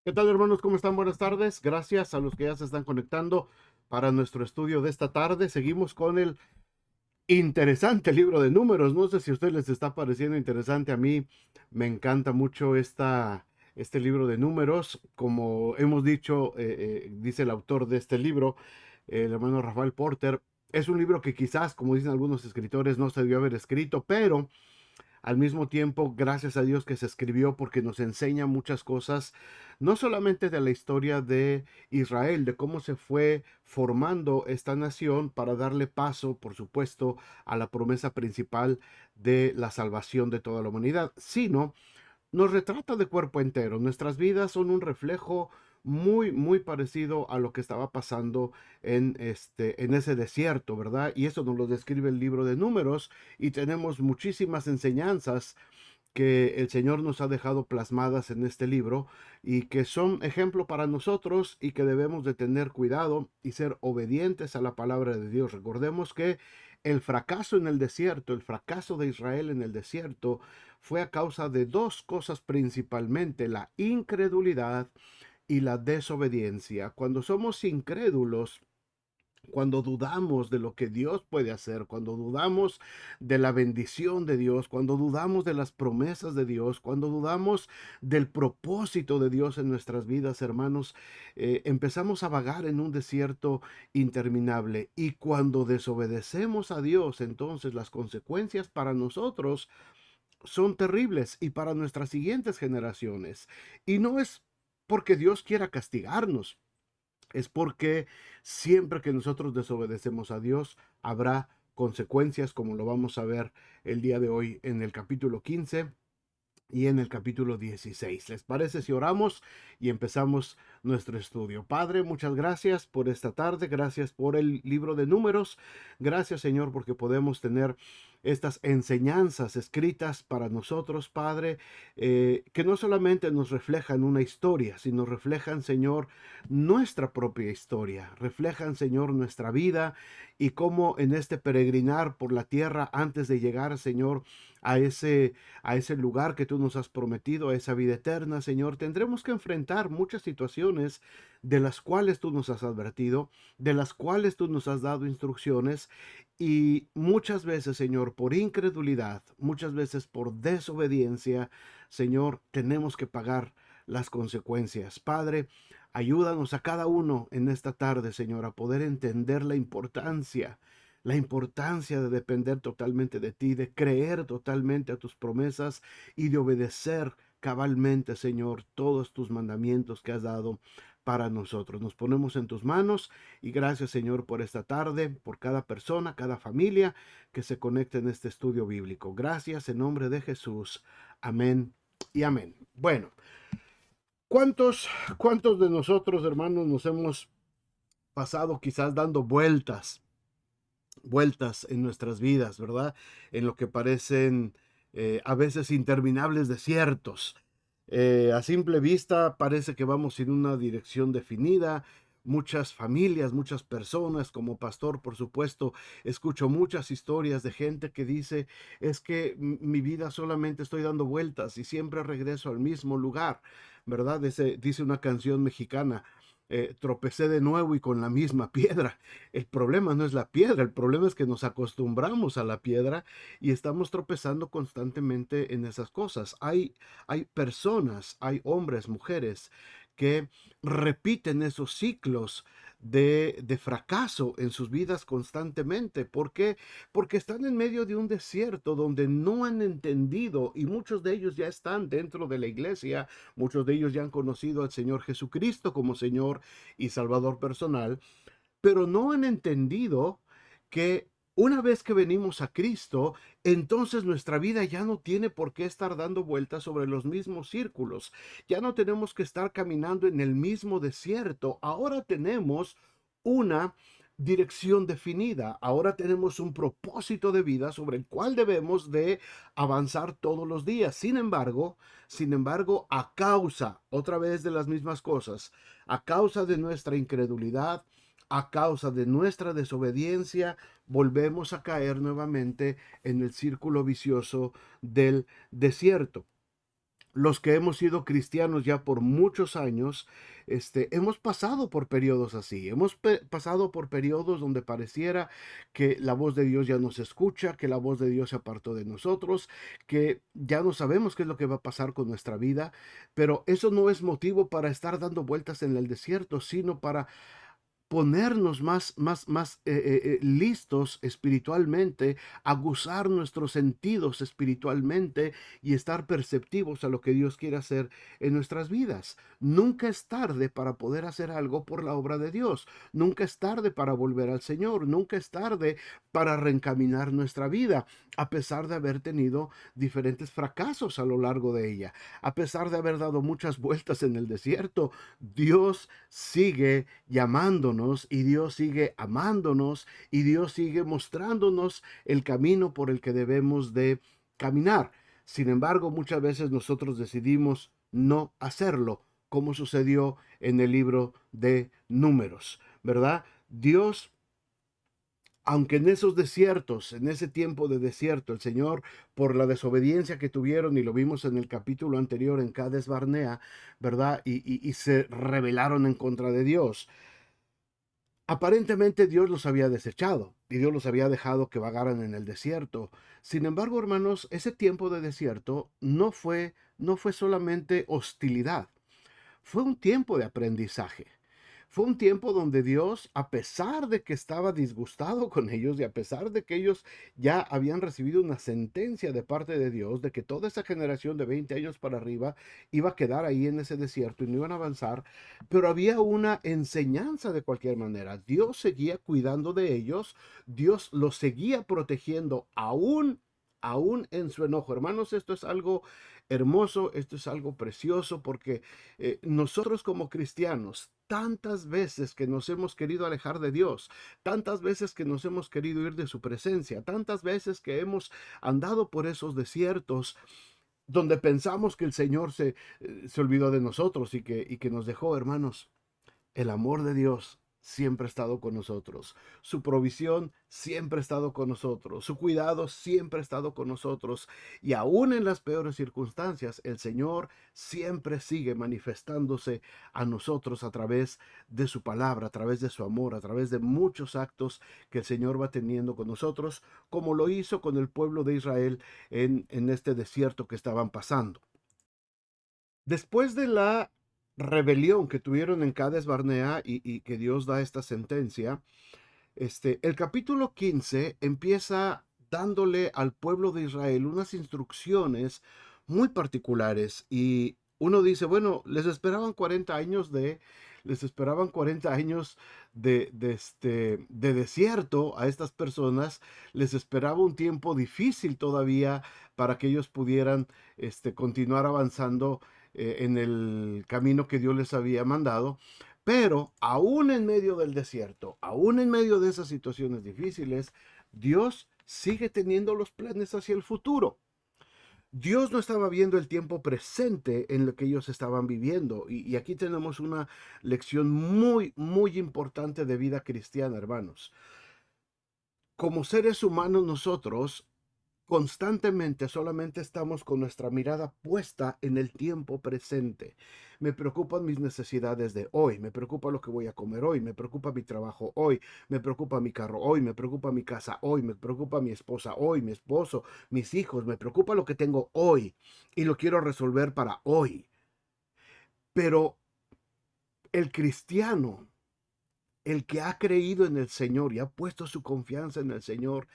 ¿Qué tal, hermanos? ¿Cómo están? Buenas tardes. Gracias a los que ya se están conectando para nuestro estudio de esta tarde. Seguimos con el interesante libro de Números. No sé si a ustedes les está pareciendo interesante. A mí me encanta mucho este libro de Números. Como hemos dicho, dice el autor de este libro, el hermano Rafael Porter, es un libro que quizás, como dicen algunos escritores, no se debió haber escrito, pero al mismo tiempo, gracias a Dios que se escribió porque nos enseña muchas cosas, no solamente de la historia de Israel, de cómo se fue formando esta nación para darle paso, por supuesto, a la promesa principal de la salvación de toda la humanidad, sino nos retrata de cuerpo entero. Nuestras vidas son un reflejo muy parecido a lo que estaba pasando en ese desierto, ¿verdad? Y eso nos lo describe el libro de Números y tenemos muchísimas enseñanzas que el Señor nos ha dejado plasmadas en este libro y que son ejemplo para nosotros y que debemos de tener cuidado y ser obedientes a la palabra de Dios. Recordemos que el fracaso en el desierto, el fracaso de Israel en el desierto, fue a causa de dos cosas principalmente: la incredulidad y la desobediencia. Cuando somos incrédulos, cuando dudamos de lo que Dios puede hacer, cuando dudamos de la bendición de Dios, cuando dudamos de las promesas de Dios, cuando dudamos del propósito de Dios en nuestras vidas, hermanos, empezamos a vagar en un desierto interminable. Y cuando desobedecemos a Dios, entonces las consecuencias para nosotros son terribles y para nuestras siguientes generaciones. Y no es porque Dios quiera castigarnos, es porque siempre que nosotros desobedecemos a Dios, habrá consecuencias, como lo vamos a ver el día de hoy en el capítulo 15 y en el capítulo 16. ¿Les parece si oramos y empezamos nuestro estudio? Padre, muchas gracias por esta tarde, gracias por el libro de Números, gracias, Señor, porque podemos tener estas enseñanzas escritas para nosotros, Padre, que no solamente nos reflejan una historia, sino reflejan, Señor, nuestra propia historia, reflejan, Señor, nuestra vida y cómo en este peregrinar por la tierra antes de llegar, Señor, a ese lugar que tú nos has prometido, a esa vida eterna, Señor, tendremos que enfrentar muchas situaciones de las cuales tú nos has advertido, de las cuales tú nos has dado instrucciones, y muchas veces, Señor, por incredulidad, muchas veces por desobediencia, Señor, tenemos que pagar las consecuencias. Padre, ayúdanos a cada uno en esta tarde, Señor, a poder entender la importancia de depender totalmente de ti, de creer totalmente a tus promesas y de obedecer cabalmente, Señor, todos tus mandamientos que has dado para nosotros. Nos ponemos en tus manos y gracias, Señor, por esta tarde, por cada persona, cada familia que se conecte en este estudio bíblico. Gracias en nombre de Jesús. Amén y amén. Bueno, ¿cuántos, cuántos de nosotros, hermanos, nos hemos pasado quizás dando vueltas en nuestras vidas, ¿verdad? En lo que parecen a veces interminables desiertos. A simple vista parece que vamos en una dirección definida. Muchas familias, muchas personas, como pastor, por supuesto, escucho muchas historias de gente que dice, es que mi vida solamente estoy dando vueltas y siempre regreso al mismo lugar, ¿verdad? Dice una canción mexicana, tropecé de nuevo y con la misma piedra. El problema no es la piedra, el problema es que nos acostumbramos a la piedra y estamos tropezando constantemente en esas cosas. Hay personas, hay hombres, mujeres que repiten esos ciclos de fracaso en sus vidas constantemente. ¿Por qué? Porque están en medio de un desierto donde no han entendido, y muchos de ellos ya están dentro de la iglesia, muchos de ellos ya han conocido al Señor Jesucristo como Señor y Salvador personal, pero no han entendido que una vez que venimos a Cristo, entonces nuestra vida ya no tiene por qué estar dando vueltas sobre los mismos círculos. Ya no tenemos que estar caminando en el mismo desierto. Ahora tenemos una dirección definida. Ahora tenemos un propósito de vida sobre el cual debemos de avanzar todos los días. Sin embargo, a causa, otra vez de las mismas cosas, a causa de nuestra incredulidad, a causa de nuestra desobediencia, volvemos a caer nuevamente en el círculo vicioso del desierto. Los que hemos sido cristianos ya por muchos años, hemos pasado por periodos así. Hemos pasado por periodos donde pareciera que la voz de Dios ya no se escucha, que la voz de Dios se apartó de nosotros, que ya no sabemos qué es lo que va a pasar con nuestra vida, pero eso no es motivo para estar dando vueltas en el desierto, sino para ponernos más listos espiritualmente, aguzar nuestros sentidos espiritualmente y estar perceptivos a lo que Dios quiere hacer en nuestras vidas. Nunca es tarde para poder hacer algo por la obra de Dios. Nunca es tarde para volver al Señor. Nunca es tarde para reencaminar nuestra vida, a pesar de haber tenido diferentes fracasos a lo largo de ella, a pesar de haber dado muchas vueltas en el desierto. Dios sigue llamándonos y Dios sigue amándonos y Dios sigue mostrándonos el camino por el que debemos de caminar. Sin embargo, muchas veces nosotros decidimos no hacerlo, como sucedió en el libro de Números, ¿verdad? Dios, aunque en esos desiertos, en ese tiempo de desierto, el Señor, por la desobediencia que tuvieron, y lo vimos en el capítulo anterior en Cades Barnea, ¿verdad? Y se rebelaron en contra de Dios. Aparentemente Dios los había desechado y Dios los había dejado que vagaran en el desierto. Sin embargo, hermanos, ese tiempo de desierto no fue solamente hostilidad, fue un tiempo de aprendizaje. Fue un tiempo donde Dios, a pesar de que estaba disgustado con ellos y a pesar de que ellos ya habían recibido una sentencia de parte de Dios de que toda esa generación de 20 años para arriba iba a quedar ahí en ese desierto y no iban a avanzar, pero había una enseñanza de cualquier manera. Dios seguía cuidando de ellos, Dios los seguía protegiendo aún en su enojo. Hermanos, esto es algo hermoso, esto es algo precioso, porque nosotros como cristianos, tantas veces que nos hemos querido alejar de Dios, tantas veces que nos hemos querido ir de su presencia, tantas veces que hemos andado por esos desiertos donde pensamos que el Señor se olvidó de nosotros y que nos dejó, hermanos. El amor de Dios siempre ha estado con nosotros. Su provisión siempre ha estado con nosotros. Su cuidado siempre ha estado con nosotros. Y aún en las peores circunstancias, el Señor siempre sigue manifestándose a nosotros a través de su palabra, a través de su amor, a través de muchos actos que el Señor va teniendo con nosotros, como lo hizo con el pueblo de Israel en este desierto que estaban pasando. Después de la rebelión que tuvieron en Cades Barnea y que Dios da esta sentencia, el capítulo 15 empieza dándole al pueblo de Israel unas instrucciones muy particulares y uno dice, bueno, les esperaban 40 años de desierto a estas personas, les esperaba un tiempo difícil todavía para que ellos pudieran continuar avanzando en el camino que Dios les había mandado. Pero aún en medio del desierto, aún en medio de esas situaciones difíciles, Dios sigue teniendo los planes hacia el futuro. Dios no estaba viendo el tiempo presente en lo que ellos estaban viviendo. Y aquí tenemos una lección muy, muy importante de vida cristiana, hermanos. Como seres humanos nosotros constantemente solamente estamos con nuestra mirada puesta en el tiempo presente. Me preocupan mis necesidades de hoy, me preocupa lo que voy a comer hoy, me preocupa mi trabajo hoy, me preocupa mi carro hoy, me preocupa mi casa hoy, me preocupa mi esposa hoy, mi esposo, mis hijos, me preocupa lo que tengo hoy y lo quiero resolver para hoy. Pero El cristiano, el que ha creído en el Señor y ha puesto su confianza en el Señor,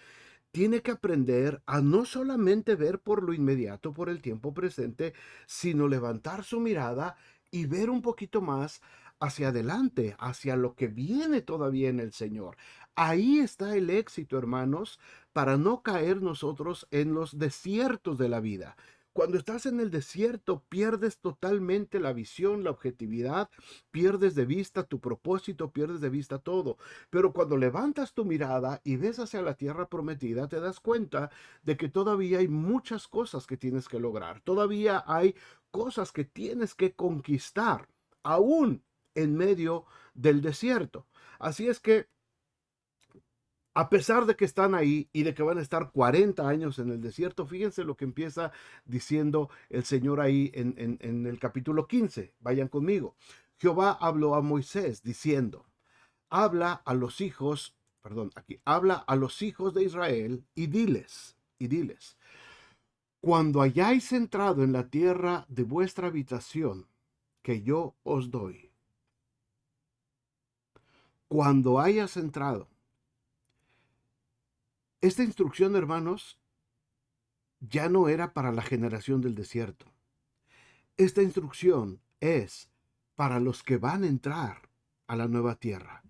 tiene que aprender a no solamente ver por lo inmediato, por el tiempo presente, sino levantar su mirada y ver un poquito más hacia adelante, hacia lo que viene todavía en el Señor. Ahí está el éxito, hermanos, para no caer nosotros en los desiertos de la vida. Cuando estás en el desierto, pierdes totalmente la visión, la objetividad, pierdes de vista tu propósito, pierdes de vista todo. Pero cuando levantas tu mirada y ves hacia la tierra prometida, te das cuenta de que todavía hay muchas cosas que tienes que lograr. Todavía hay cosas que tienes que conquistar, aún en medio del desierto. Así es que, a pesar de que están ahí y de que van a estar 40 años en el desierto, fíjense lo que empieza diciendo el Señor ahí en el capítulo 15. Vayan conmigo. Jehová habló a Moisés diciendo, habla a los hijos, perdón, aquí, habla a los hijos de Israel y diles, cuando hayáis entrado en la tierra de vuestra habitación, que yo os doy, cuando hayas entrado. Esta instrucción, hermanos, ya no era para la generación del desierto. Esta instrucción es para los que van a entrar a la nueva tierra.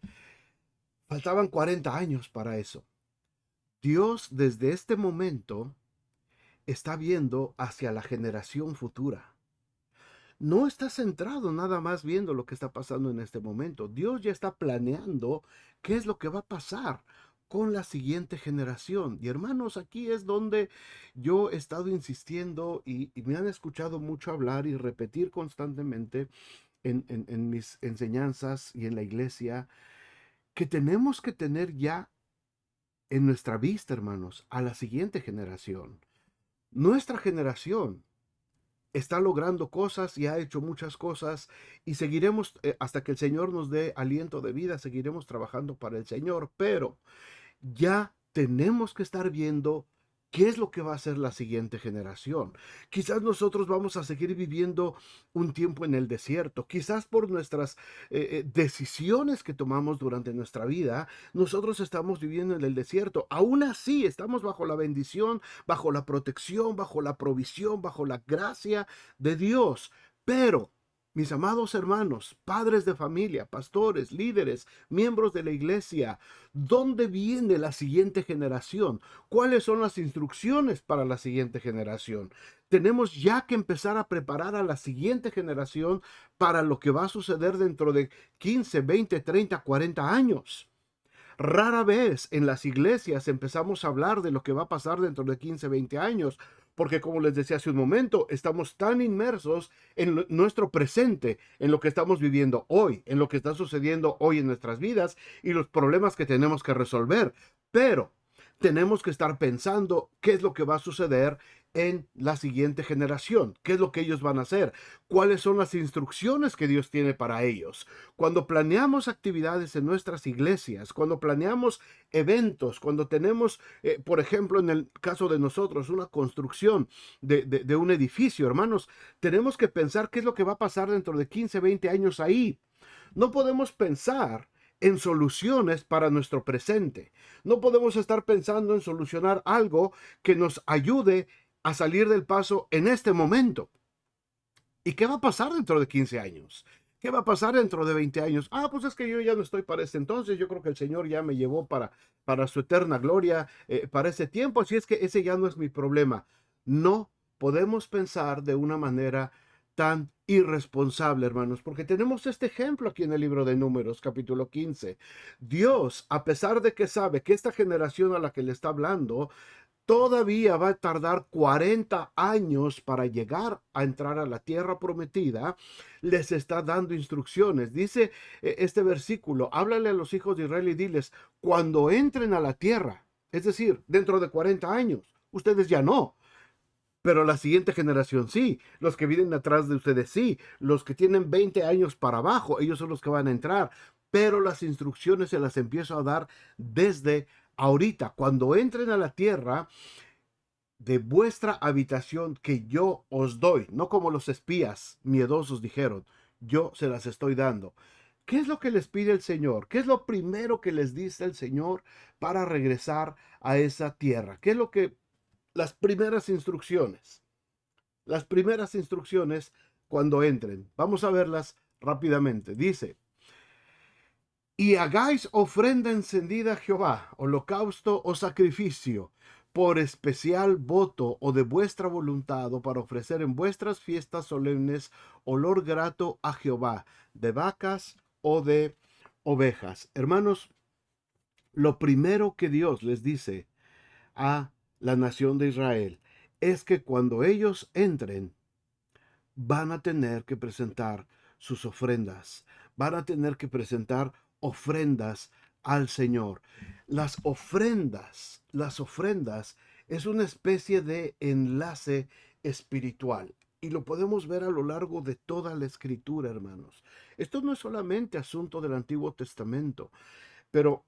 Faltaban 40 años para eso. Dios desde este momento está viendo hacia la generación futura. No está centrado nada más viendo lo que está pasando en este momento. Dios ya está planeando qué es lo que va a pasar con la siguiente generación. Y hermanos, aquí es donde yo he estado insistiendo y me han escuchado mucho hablar y repetir constantemente en mis enseñanzas y en la iglesia, que tenemos que tener ya en nuestra vista, hermanos, a la siguiente generación. Nuestra generación está logrando cosas y ha hecho muchas cosas y seguiremos hasta que el Señor nos dé aliento de vida, seguiremos trabajando para el Señor, pero ya tenemos que estar viendo qué es lo que va a hacer la siguiente generación. Quizás nosotros vamos a seguir viviendo un tiempo en el desierto, quizás por nuestras decisiones que tomamos durante nuestra vida, nosotros estamos viviendo en el desierto. Aún así, estamos bajo la bendición, bajo la protección, bajo la provisión, bajo la gracia de Dios. Pero mis amados hermanos, padres de familia, pastores, líderes, miembros de la iglesia, ¿dónde viene la siguiente generación? ¿Cuáles son las instrucciones para la siguiente generación? Tenemos ya que empezar a preparar a la siguiente generación para lo que va a suceder dentro de 15, 20, 30, 40 años. Rara vez en las iglesias empezamos a hablar de lo que va a pasar dentro de 15, 20 años, porque como les decía hace un momento, estamos tan inmersos en nuestro presente, en lo que estamos viviendo hoy, en lo que está sucediendo hoy en nuestras vidas y los problemas que tenemos que resolver. Pero tenemos que estar pensando qué es lo que va a suceder en la siguiente generación, qué es lo que ellos van a hacer, cuáles son las instrucciones que Dios tiene para ellos. Cuando planeamos actividades en nuestras iglesias, cuando planeamos eventos, cuando tenemos, por ejemplo, en el caso de nosotros, una construcción de un edificio, hermanos, tenemos que pensar qué es lo que va a pasar dentro de 15, 20 años ahí. No podemos pensar en soluciones para nuestro presente. No podemos estar pensando en solucionar algo que nos ayude a salir del paso en este momento. ¿Y qué va a pasar dentro de 15 años? ¿Qué va a pasar dentro de 20 años? Ah, pues es que yo ya no estoy para ese entonces. Yo creo que el Señor ya me llevó para su eterna gloria, para ese tiempo. Así es que ese ya no es mi problema. No podemos pensar de una manera tan irresponsable, hermanos, porque tenemos este ejemplo aquí en el libro de Números, capítulo 15. Dios, a pesar de que sabe que esta generación a la que le está hablando todavía va a tardar 40 años para llegar a entrar a la tierra prometida, les está dando instrucciones. Dice este versículo, háblale a los hijos de Israel y diles, cuando entren a la tierra, es decir, dentro de 40 años, ustedes ya no. Pero la siguiente generación sí, los que vienen atrás de ustedes sí, los que tienen 20 años para abajo, ellos son los que van a entrar. Pero las instrucciones se las empiezo a dar desde ahorita. Cuando entren a la tierra de vuestra habitación que yo os doy, no como los espías miedosos dijeron, yo se las estoy dando. ¿Qué es lo que les pide el Señor? ¿Qué es lo primero que les dice el Señor para regresar a esa tierra? ¿Qué es lo que las primeras instrucciones? Las primeras instrucciones cuando entren. Vamos a verlas rápidamente. Dice, y hagáis ofrenda encendida a Jehová, holocausto o sacrificio, por especial voto o de vuestra voluntad, o para ofrecer en vuestras fiestas solemnes olor grato a Jehová, de vacas o de ovejas. Hermanos, lo primero que Dios les dice a la nación de Israel es que cuando ellos entren, van a tener que presentar sus ofrendas, van a tener que presentar ofrendas al Señor. Las ofrendas es una especie de enlace espiritual. Y lo podemos ver a lo largo de toda la escritura, hermanos. Esto no es solamente asunto del Antiguo Testamento, pero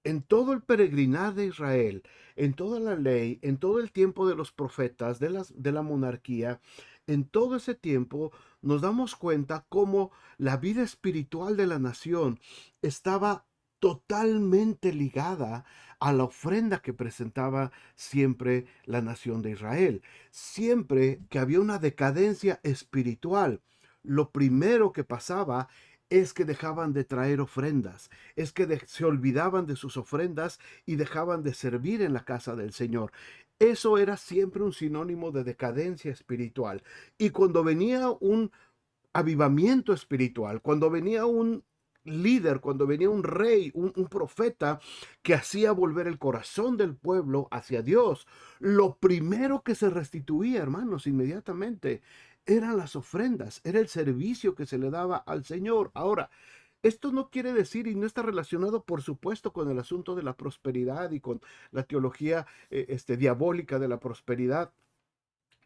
en todo el peregrinar de Israel, en toda la ley, en todo el tiempo de los profetas, de la monarquía, en todo ese tiempo nos damos cuenta cómo la vida espiritual de la nación estaba totalmente ligada a la ofrenda que presentaba siempre la nación de Israel. Siempre que había una decadencia espiritual, lo primero que pasaba es que dejaban de traer ofrendas, es que se olvidaban de sus ofrendas y dejaban de servir en la casa del Señor. Eso era siempre un sinónimo de decadencia espiritual. Y cuando venía un avivamiento espiritual, cuando venía un líder, cuando venía un rey, un profeta que hacía volver el corazón del pueblo hacia Dios, lo primero que se restituía, hermanos, inmediatamente eran las ofrendas, era el servicio que se le daba al Señor. Ahora, esto no quiere decir y no está relacionado, por supuesto, con el asunto de la prosperidad y con la teología diabólica de la prosperidad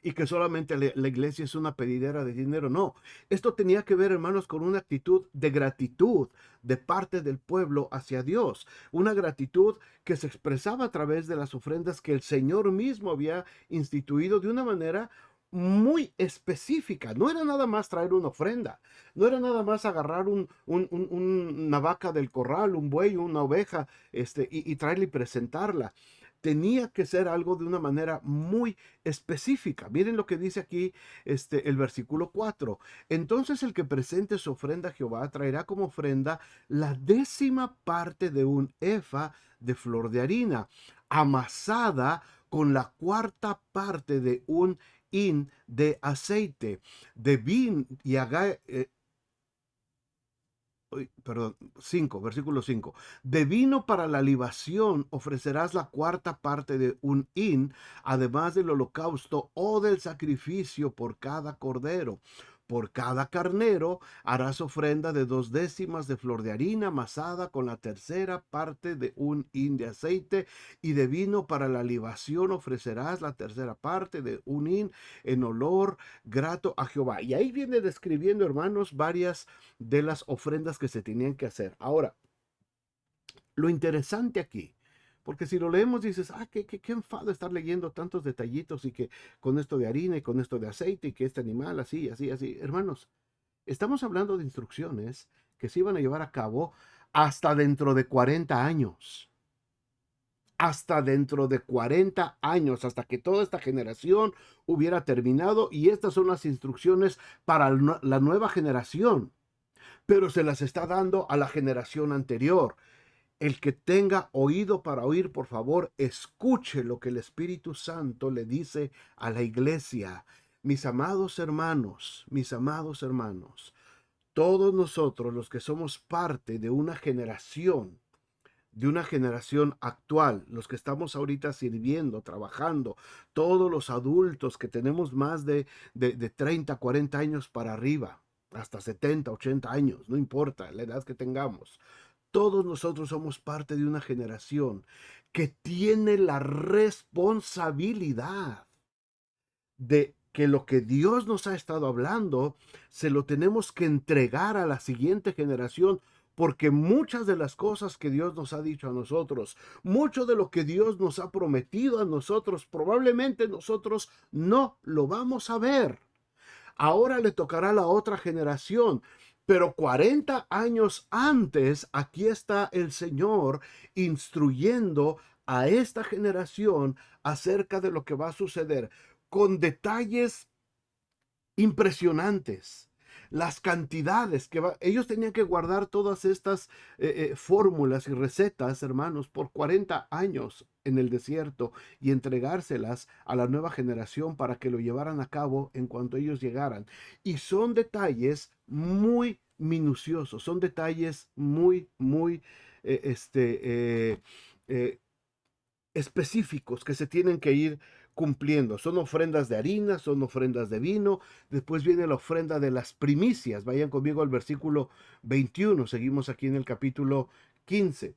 y que solamente la iglesia es una pedidera de dinero. No, esto tenía que ver, hermanos, con una actitud de gratitud de parte del pueblo hacia Dios, una gratitud que se expresaba a través de las ofrendas que el Señor mismo había instituido de una manera muy específica. No era nada más traer una ofrenda, no era nada más agarrar una vaca del corral, un buey, una oveja, y traerla y presentarla. Tenía que ser algo de una manera muy específica. Miren lo que dice aquí el versículo 4. Entonces el que presente su ofrenda a Jehová traerá como ofrenda la 10ª parte de un efa de flor de harina, amasada con la 4ª parte de un hin de aceite, de vino, y haga, perdón, 5, versículo 5. De vino para la libación ofrecerás la 4ª parte de un hin, además del holocausto o del sacrificio por cada cordero. Por cada carnero harás ofrenda de 2/10 de flor de harina amasada con la 3ª parte de un hin de aceite, y de vino para la libación ofrecerás la 3ª parte de un hin en olor grato a Jehová. Y ahí viene describiendo, hermanos, varias de las ofrendas que se tenían que hacer. Ahora, lo interesante aquí, porque si lo leemos dices, qué enfado estar leyendo tantos detallitos y que con esto de harina y con esto de aceite y que este animal así, así, así. Hermanos, estamos hablando de instrucciones que se iban a llevar a cabo hasta dentro de 40 años. Hasta dentro de 40 años, hasta que toda esta generación hubiera terminado, y estas son las instrucciones para la nueva generación, pero se las está dando a la generación anterior. El que tenga oído para oír, por favor, escuche lo que el Espíritu Santo le dice a la iglesia. Mis amados hermanos, todos nosotros los que somos parte de una generación actual, los que estamos ahorita sirviendo, trabajando, todos los adultos que tenemos más de 30, 40 años para arriba, hasta 70, 80 años, no importa la edad que tengamos. Todos nosotros somos parte de una generación que tiene la responsabilidad de que lo que Dios nos ha estado hablando se lo tenemos que entregar a la siguiente generación, porque muchas de las cosas que Dios nos ha dicho a nosotros, mucho de lo que Dios nos ha prometido a nosotros, probablemente nosotros no lo vamos a ver. Ahora le tocará a la otra generación. Pero 40 años antes, aquí está el Señor instruyendo a esta generación acerca de lo que va a suceder, con detalles impresionantes. Las cantidades ellos tenían que guardar todas estas fórmulas y recetas, hermanos, por 40 años en el desierto y entregárselas a la nueva generación para que lo llevaran a cabo en cuanto ellos llegaran. Y son detalles muy minuciosos, son detalles muy eh, este, eh, eh, específicos que se tienen que ir cumpliendo. Son ofrendas de harina, son ofrendas de vino. Después viene la ofrenda de las primicias. Vayan conmigo al versículo 21. Seguimos aquí en el capítulo 15.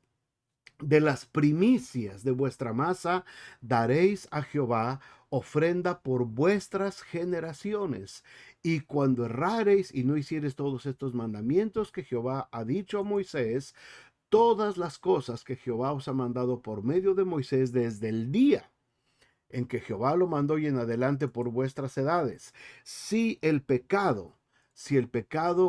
De las primicias de vuestra masa daréis a Jehová ofrenda por vuestras generaciones. Y cuando errareis y no hiciereis todos estos mandamientos que Jehová ha dicho a Moisés, todas las cosas que Jehová os ha mandado por medio de Moisés desde el día en que Jehová lo mandó y en adelante por vuestras edades. Si el pecado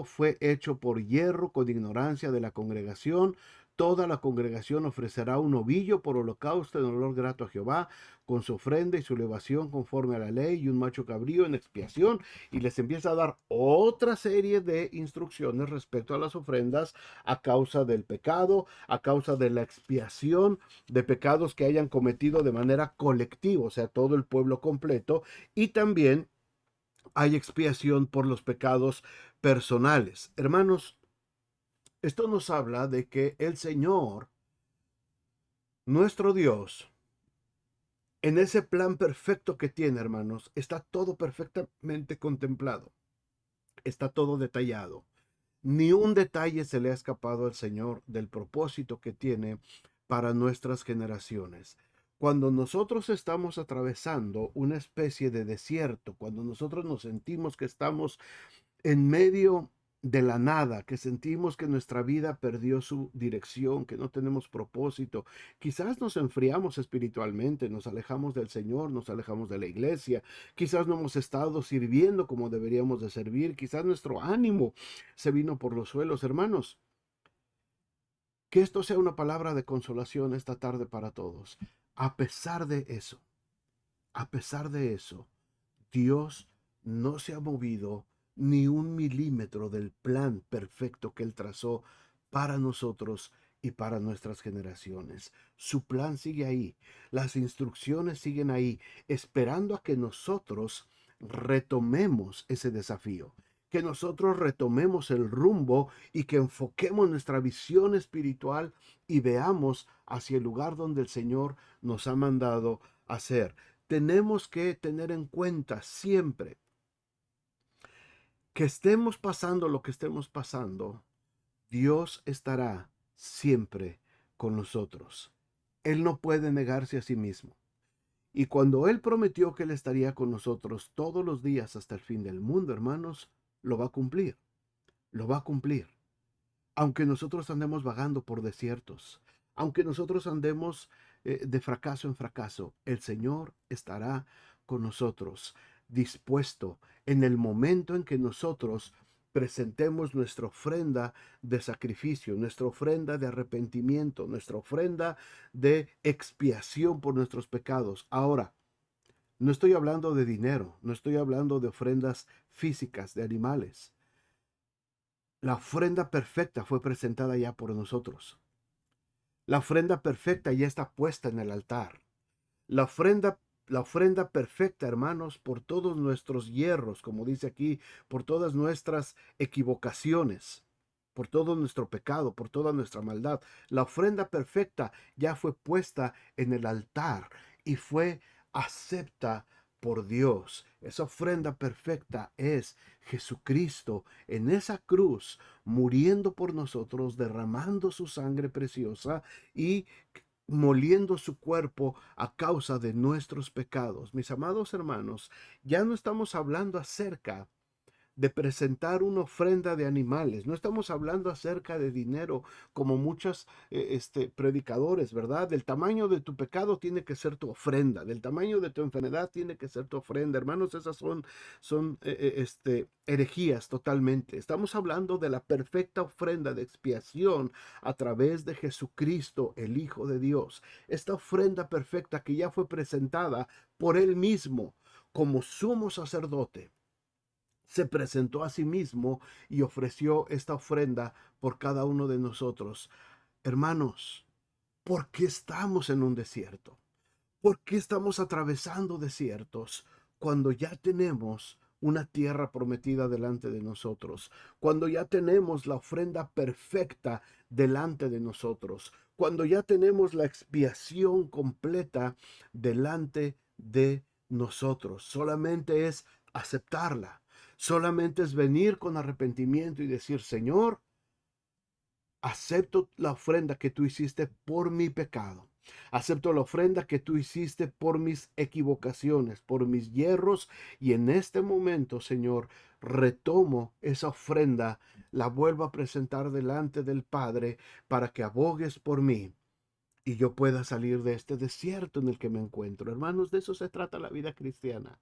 fue hecho por hierro con ignorancia de la congregación, toda la congregación ofrecerá un ovillo por holocausto en olor grato a Jehová, con su ofrenda y su elevación conforme a la ley, y un macho cabrío en expiación. Y les empieza a dar otra serie de instrucciones respecto a las ofrendas a causa del pecado, a causa de la expiación de pecados que hayan cometido de manera colectiva, o sea, todo el pueblo completo, y también hay expiación por los pecados personales. Hermanos, esto nos habla de que el Señor, nuestro Dios, en ese plan perfecto que tiene, hermanos, está todo perfectamente contemplado, está todo detallado. Ni un detalle se le ha escapado al Señor del propósito que tiene para nuestras generaciones. Cuando nosotros estamos atravesando una especie de desierto, cuando nosotros nos sentimos que estamos en medio de la nada, que sentimos que nuestra vida perdió su dirección, que no tenemos propósito, quizás nos enfriamos espiritualmente, nos alejamos del Señor, nos alejamos de la iglesia, quizás no hemos estado sirviendo como deberíamos de servir, quizás nuestro ánimo se vino por los suelos, hermanos. Que esto sea una palabra de consolación esta tarde para todos. A pesar de eso, a pesar de eso, Dios no se ha movido ni un milímetro del plan perfecto que Él trazó para nosotros y para nuestras generaciones. Su plan sigue ahí, las instrucciones siguen ahí, esperando a que nosotros retomemos ese desafío, que nosotros retomemos el rumbo y que enfoquemos nuestra visión espiritual y veamos hacia el lugar donde el Señor nos ha mandado hacer. Tenemos que tener en cuenta siempre que estemos pasando lo que estemos pasando, Dios estará siempre con nosotros. Él no puede negarse a sí mismo. Y cuando Él prometió que Él estaría con nosotros todos los días hasta el fin del mundo, hermanos, lo va a cumplir. Lo va a cumplir. Aunque nosotros andemos vagando por desiertos, aunque nosotros andemos de fracaso en fracaso, el Señor estará con nosotros, dispuesto en el momento en que nosotros presentemos nuestra ofrenda de sacrificio, nuestra ofrenda de arrepentimiento, nuestra ofrenda de expiación por nuestros pecados. Ahora, no estoy hablando de dinero, no estoy hablando de ofrendas físicas, de animales. La ofrenda perfecta fue presentada ya por nosotros. La ofrenda perfecta ya está puesta en el altar. La ofrenda, la ofrenda perfecta, hermanos, por todos nuestros hierros, como dice aquí, por todas nuestras equivocaciones, por todo nuestro pecado, por toda nuestra maldad. La ofrenda perfecta ya fue puesta en el altar y fue acepta por Dios. Esa ofrenda perfecta es Jesucristo en esa cruz, muriendo por nosotros, derramando su sangre preciosa y moliendo su cuerpo a causa de nuestros pecados. Mis amados hermanos, ya no estamos hablando acerca de presentar una ofrenda de animales. No estamos hablando acerca de dinero como muchos predicadores, ¿verdad? Del tamaño de tu pecado tiene que ser tu ofrenda, del tamaño de tu enfermedad tiene que ser tu ofrenda. Hermanos, esas son herejías totalmente. Estamos hablando de la perfecta ofrenda de expiación a través de Jesucristo, el Hijo de Dios. Esta ofrenda perfecta que ya fue presentada por Él mismo como sumo sacerdote, se presentó a sí mismo y ofreció esta ofrenda por cada uno de nosotros. Hermanos, ¿por qué estamos en un desierto? ¿Por qué estamos atravesando desiertos cuando ya tenemos una tierra prometida delante de nosotros? Cuando ya tenemos la ofrenda perfecta delante de nosotros. Cuando ya tenemos la expiación completa delante de nosotros. Solamente es aceptarla. Solamente es venir con arrepentimiento y decir, Señor, acepto la ofrenda que tú hiciste por mi pecado. Acepto la ofrenda que tú hiciste por mis equivocaciones, por mis hierros. Y en este momento, Señor, retomo esa ofrenda, la vuelvo a presentar delante del Padre para que abogues por mí y yo pueda salir de este desierto en el que me encuentro. Hermanos, de eso se trata la vida cristiana.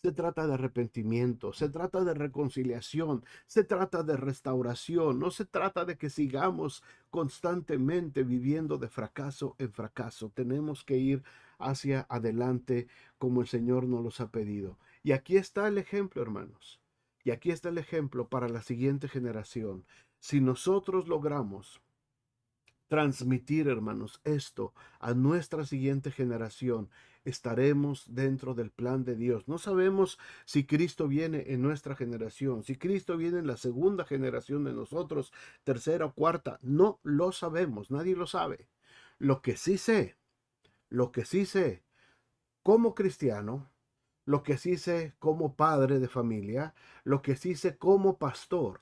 Se trata de arrepentimiento, se trata de reconciliación, se trata de restauración, no se trata de que sigamos constantemente viviendo de fracaso en fracaso. Tenemos que ir hacia adelante como el Señor nos los ha pedido. Y aquí está el ejemplo, hermanos. Y aquí está el ejemplo para la siguiente generación. Si nosotros logramos transmitir, hermanos, esto a nuestra siguiente generación, estaremos dentro del plan de Dios. No sabemos si Cristo viene en nuestra generación, si Cristo viene en la segunda generación de nosotros, tercera o cuarta, no lo sabemos, nadie lo sabe. Lo que sí sé, lo que sí sé como cristiano, lo que sí sé como padre de familia, lo que sí sé como pastor,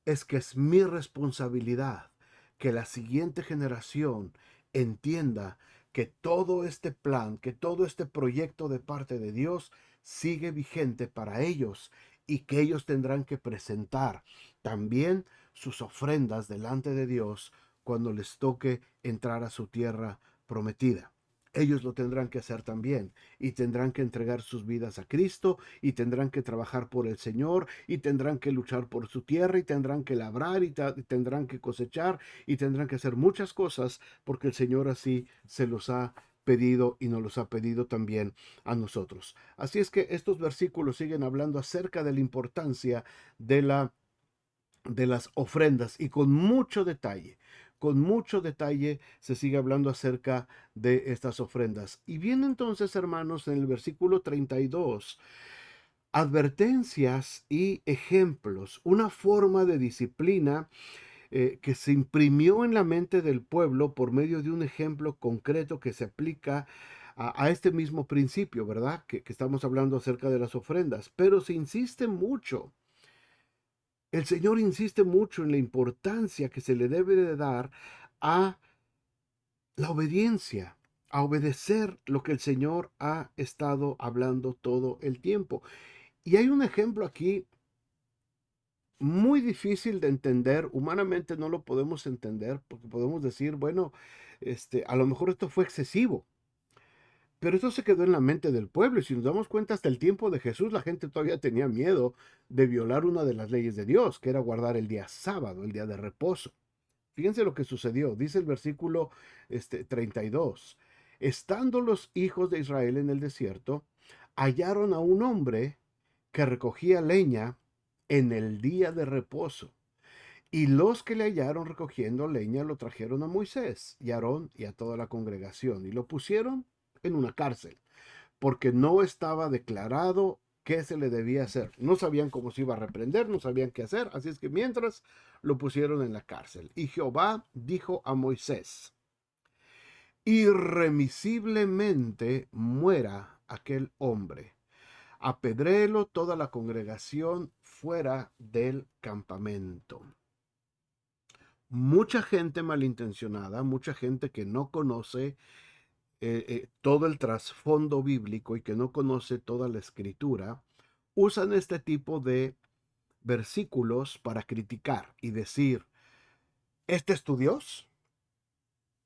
es que es mi responsabilidad que la siguiente generación entienda que todo este plan, que todo este proyecto de parte de Dios sigue vigente para ellos y que ellos tendrán que presentar también sus ofrendas delante de Dios cuando les toque entrar a su tierra prometida. Ellos lo tendrán que hacer también y tendrán que entregar sus vidas a Cristo y tendrán que trabajar por el Señor y tendrán que luchar por su tierra y tendrán que labrar y tendrán que cosechar y tendrán que hacer muchas cosas porque el Señor así se los ha pedido y nos los ha pedido también a nosotros. Así es que estos versículos siguen hablando acerca de la importancia de las ofrendas y con mucho detalle. Con mucho detalle se sigue hablando acerca de estas ofrendas. Y viene entonces, hermanos, en el versículo 32, advertencias y ejemplos, una forma de disciplina que se imprimió en la mente del pueblo por medio de un ejemplo concreto que se aplica a este mismo principio, ¿verdad? Que estamos hablando acerca de las ofrendas, pero se insiste mucho. El Señor insiste mucho en la importancia que se le debe de dar a la obediencia, a obedecer lo que el Señor ha estado hablando todo el tiempo. Y hay un ejemplo aquí muy difícil de entender, humanamente no lo podemos entender, porque podemos decir, bueno, a lo mejor esto fue excesivo, pero esto se quedó en la mente del pueblo, y si nos damos cuenta, hasta el tiempo de Jesús, la gente todavía tenía miedo de violar una de las leyes de Dios, que era guardar el día sábado, el día de reposo. Fíjense lo que sucedió, dice el versículo 32, estando los hijos de Israel en el desierto, hallaron a un hombre que recogía leña en el día de reposo. Y los que le hallaron recogiendo leña lo trajeron a Moisés y a Aarón y a toda la congregación y lo pusieron en una cárcel, porque no estaba declarado qué se le debía hacer. No sabían cómo se iba a reprender, no sabían qué hacer, así es que mientras lo pusieron en la cárcel. Y Jehová dijo a Moisés, irremisiblemente muera aquel hombre, apedréelo toda la congregación fuera del campamento. Mucha gente malintencionada, mucha gente que no conoce todo el trasfondo bíblico y que no conoce toda la escritura, usan este tipo de versículos para criticar y decir, ¿este es tu Dios?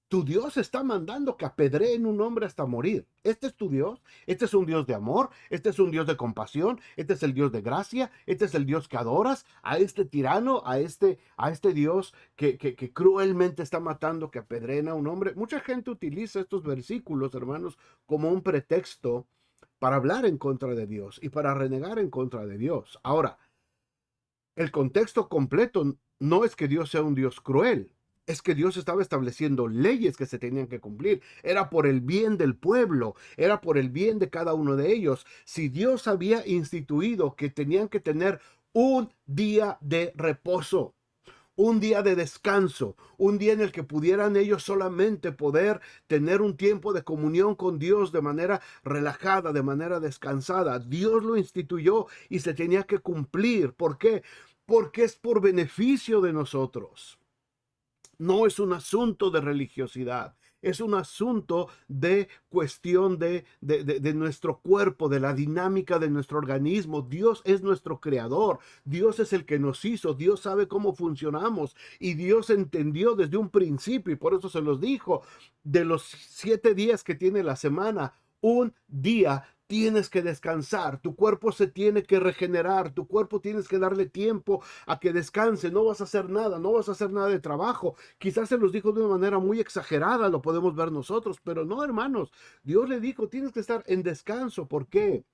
Tu Dios está mandando que apedreen un hombre hasta morir. Este es tu Dios. Este es un Dios de amor. Este es un Dios de compasión. Este es el Dios de gracia. Este es el Dios que adoras. A este tirano, a este Dios que cruelmente está matando, que apedreen a un hombre. Mucha gente utiliza estos versículos, hermanos, como un pretexto para hablar en contra de Dios y para renegar en contra de Dios. Ahora, el contexto completo no es que Dios sea un Dios cruel, es que Dios estaba estableciendo leyes que se tenían que cumplir. Era por el bien del pueblo, era por el bien de cada uno de ellos. Si Dios había instituido que tenían que tener un día de reposo, un día de descanso, un día en el que pudieran ellos solamente poder tener un tiempo de comunión con Dios de manera relajada, de manera descansada. Dios lo instituyó y se tenía que cumplir. ¿Por qué? Porque es por beneficio de nosotros. No es un asunto de religiosidad. Es un asunto de cuestión de nuestro cuerpo, de la dinámica de nuestro organismo. Dios es nuestro creador. Dios es el que nos hizo. Dios sabe cómo funcionamos. Y Dios entendió desde un principio, y por eso se los dijo, de los 7 días que tiene la semana, un día tienes que descansar, tu cuerpo se tiene que regenerar, tu cuerpo tienes que darle tiempo a que descanse, no vas a hacer nada, no vas a hacer nada de trabajo. Quizás se los dijo de una manera muy exagerada, lo podemos ver nosotros, pero no, hermanos. Dios le dijo, tienes que estar en descanso. ¿Por qué?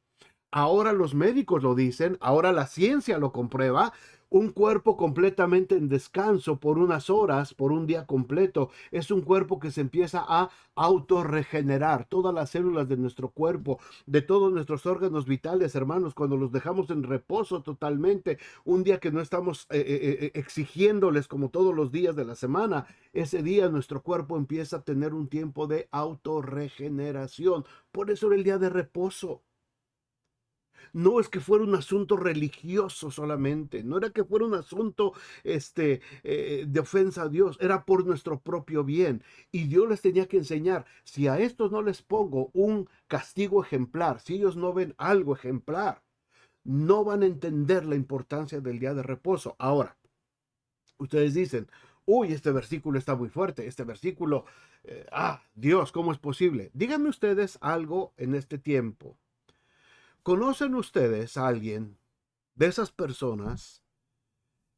Ahora los médicos lo dicen, ahora la ciencia lo comprueba. Un cuerpo completamente en descanso por unas horas, por un día completo, es un cuerpo que se empieza a autorregenerar. Todas las células de nuestro cuerpo, de todos nuestros órganos vitales, hermanos, cuando los dejamos en reposo totalmente, un día que no estamos exigiéndoles como todos los días de la semana, ese día nuestro cuerpo empieza a tener un tiempo de autorregeneración. Por eso era el día de reposo. No es que fuera un asunto religioso solamente, no era que fuera un asunto de ofensa a Dios, era por nuestro propio bien. Y Dios les tenía que enseñar, si a estos no les pongo un castigo ejemplar, si ellos no ven algo ejemplar, no van a entender la importancia del día de reposo. Ahora, ustedes dicen, uy, este versículo está muy fuerte, este versículo, Dios, ¿cómo es posible? Díganme ustedes algo en este tiempo. ¿Conocen ustedes a alguien de esas personas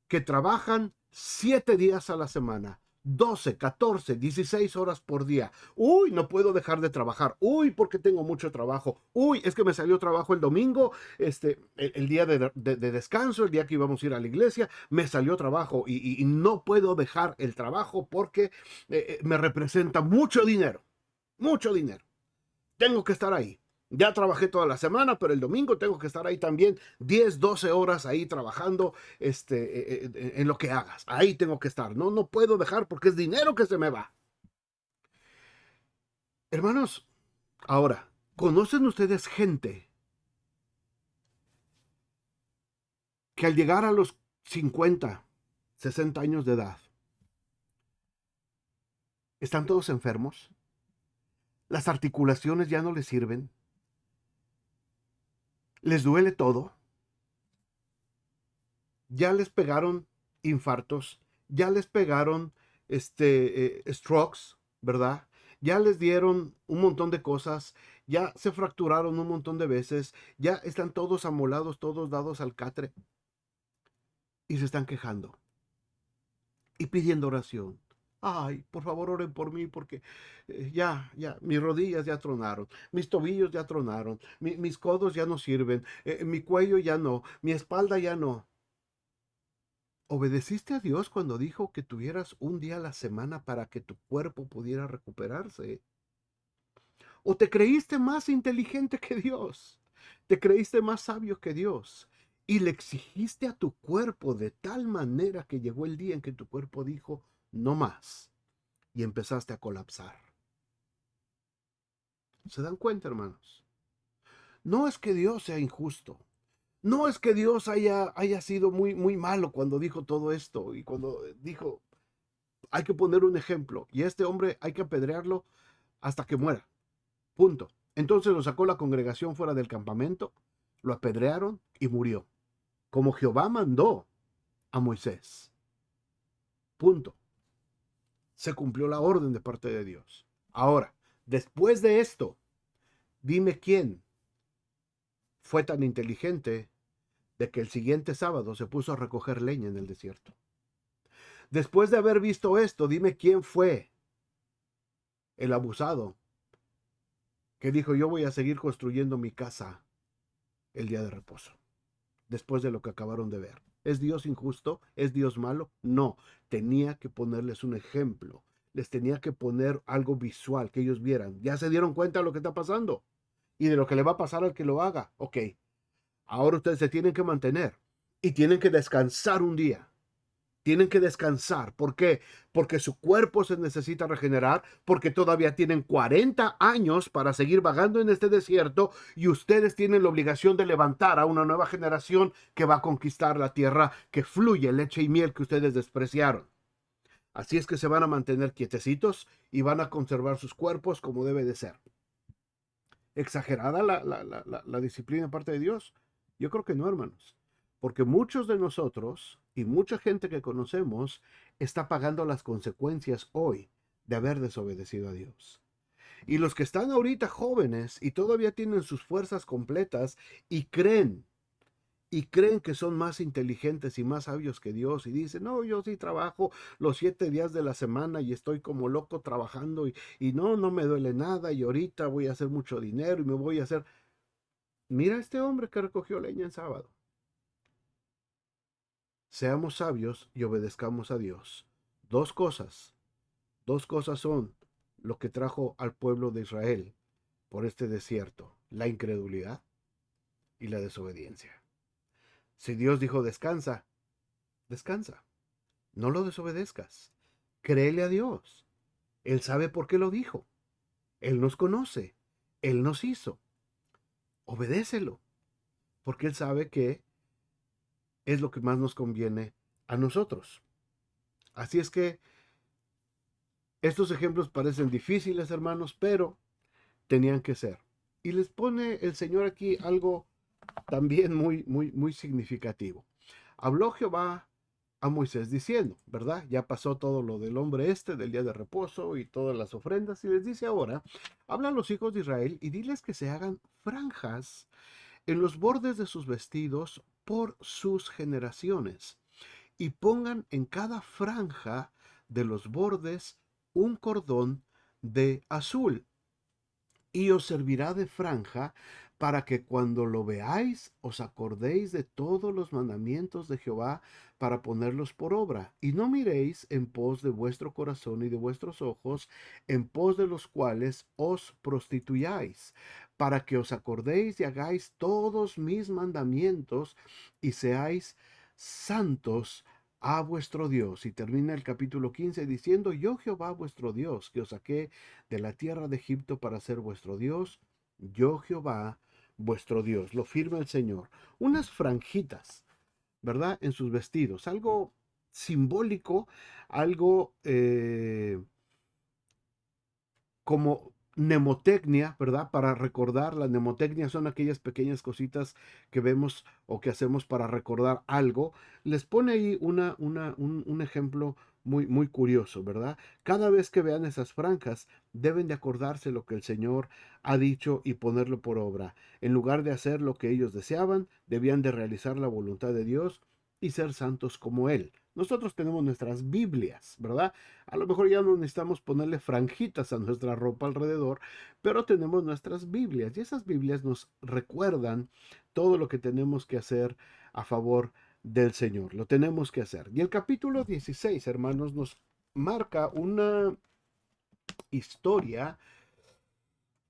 que trabajan 7 días a la semana, 12, 14, 16 horas por día? Uy, no puedo dejar de trabajar. Uy, porque tengo mucho trabajo. Uy, es que me salió trabajo el domingo, el día de descanso, el día que íbamos a ir a la iglesia, me salió trabajo y no puedo dejar el trabajo porque me representa mucho dinero, mucho dinero. Tengo que estar ahí. Ya trabajé toda la semana, pero el domingo tengo que estar ahí también 10, 12 horas ahí trabajando en lo que hagas. Ahí tengo que estar. No, no puedo dejar porque es dinero que se me va. Hermanos, ahora, ¿conocen ustedes gente que al llegar a los 50, 60 años de edad, están todos enfermos? Las articulaciones ya no les sirven. Les duele todo. Ya les pegaron infartos, ya les pegaron strokes, ¿verdad? Ya les dieron un montón de cosas, ya se fracturaron un montón de veces, ya están todos amolados, todos dados al catre y se están quejando y pidiendo oración. Ay, por favor oren por mí porque mis rodillas ya tronaron, mis tobillos ya tronaron, mis codos ya no sirven, mi cuello ya no, mi espalda ya no. ¿Obedeciste a Dios cuando dijo que tuvieras un día a la semana para que tu cuerpo pudiera recuperarse? ¿O te creíste más inteligente que Dios? ¿Te creíste más sabio que Dios? Y le exigiste a tu cuerpo de tal manera que llegó el día en que tu cuerpo dijo, no más, y empezaste a colapsar. ¿Se dan cuenta, hermanos? No es que Dios sea injusto. No es que Dios haya sido muy, muy malo cuando dijo todo esto y cuando dijo, hay que poner un ejemplo y a este hombre hay que apedrearlo hasta que muera. Punto. Entonces lo sacó la congregación fuera del campamento, lo apedrearon y murió. como Jehová mandó a Moisés. Punto. Se cumplió la orden de parte de Dios. Ahora, después de esto, dime quién fue tan inteligente de que el siguiente sábado se puso a recoger leña en el desierto. Después de haber visto esto, dime quién fue el abusado que dijo: yo voy a seguir construyendo mi casa el día de reposo, después de lo que acabaron de ver. ¿Es Dios injusto? ¿Es Dios malo? No, tenía que ponerles un ejemplo, les tenía que poner algo visual que ellos vieran. Ya se dieron cuenta de lo que está pasando y de lo que le va a pasar al que lo haga. Ok, ahora ustedes se tienen que mantener y tienen que descansar un día. Tienen que descansar. ¿Por qué? Porque su cuerpo se necesita regenerar, porque todavía tienen 40 años para seguir vagando en este desierto y ustedes tienen la obligación de levantar a una nueva generación que va a conquistar la tierra que fluye leche y miel que ustedes despreciaron. Así es que se van a mantener quietecitos y van a conservar sus cuerpos como debe de ser. ¿Exagerada la disciplina de parte de Dios? Yo creo que no, hermanos. Porque muchos de nosotros y mucha gente que conocemos está pagando las consecuencias hoy de haber desobedecido a Dios. Y los que están ahorita jóvenes y todavía tienen sus fuerzas completas y creen que son más inteligentes y más sabios que Dios y dicen: no, yo sí trabajo los 7 días de la semana y estoy como loco trabajando y no me duele nada y ahorita voy a hacer mucho dinero y me voy a hacer... Mira a este hombre que recogió leña en sábado. Seamos sabios y obedezcamos a Dios. Dos cosas, dos cosas son lo que trajo al pueblo de Israel por este desierto: la incredulidad y la desobediencia. Si Dios dijo descansa, descansa. No lo desobedezcas. Créele a Dios. Él sabe por qué lo dijo. Él nos conoce. Él nos hizo. Obedécelo. Porque Él sabe que es lo que más nos conviene a nosotros. Así es que estos ejemplos parecen difíciles, hermanos, pero tenían que ser. Y les pone el Señor aquí algo también muy significativo. Habló Jehová a Moisés diciendo, ¿verdad? Ya pasó todo lo del hombre del día de reposo y todas las ofrendas, y les dice ahora: habla a los hijos de Israel y diles que se hagan franjas en los bordes de sus vestidos por sus generaciones, y pongan en cada franja de los bordes un cordón de azul, y os servirá de franja, para que cuando lo veáis os acordéis de todos los mandamientos de Jehová, para ponerlos por obra, y no miréis en pos de vuestro corazón y de vuestros ojos, en pos de los cuales os prostituyáis, para que os acordéis y hagáis todos mis mandamientos y seáis santos a vuestro Dios. Y termina el capítulo 15 diciendo: yo Jehová vuestro Dios, que os saqué de la tierra de Egipto para ser vuestro Dios, yo Jehová vuestro Dios. Lo firma el Señor. Unas franjitas, ¿verdad? En sus vestidos, algo simbólico, algo como mnemotecnia, ¿verdad? Para recordar. La mnemotecnia son aquellas pequeñas cositas que vemos o que hacemos para recordar algo. Les pone ahí un ejemplo muy curioso, ¿verdad? Cada vez que vean esas franjas, deben de acordarse lo que el Señor ha dicho y ponerlo por obra. En lugar de hacer lo que ellos deseaban, debían de realizar la voluntad de Dios y ser santos como Él. Nosotros tenemos nuestras Biblias, ¿verdad? A lo mejor ya no necesitamos ponerle franjitas a nuestra ropa alrededor, pero tenemos nuestras Biblias y esas Biblias nos recuerdan todo lo que tenemos que hacer a favor del Señor. Lo tenemos que hacer. Y el capítulo 16, hermanos, nos marca una historia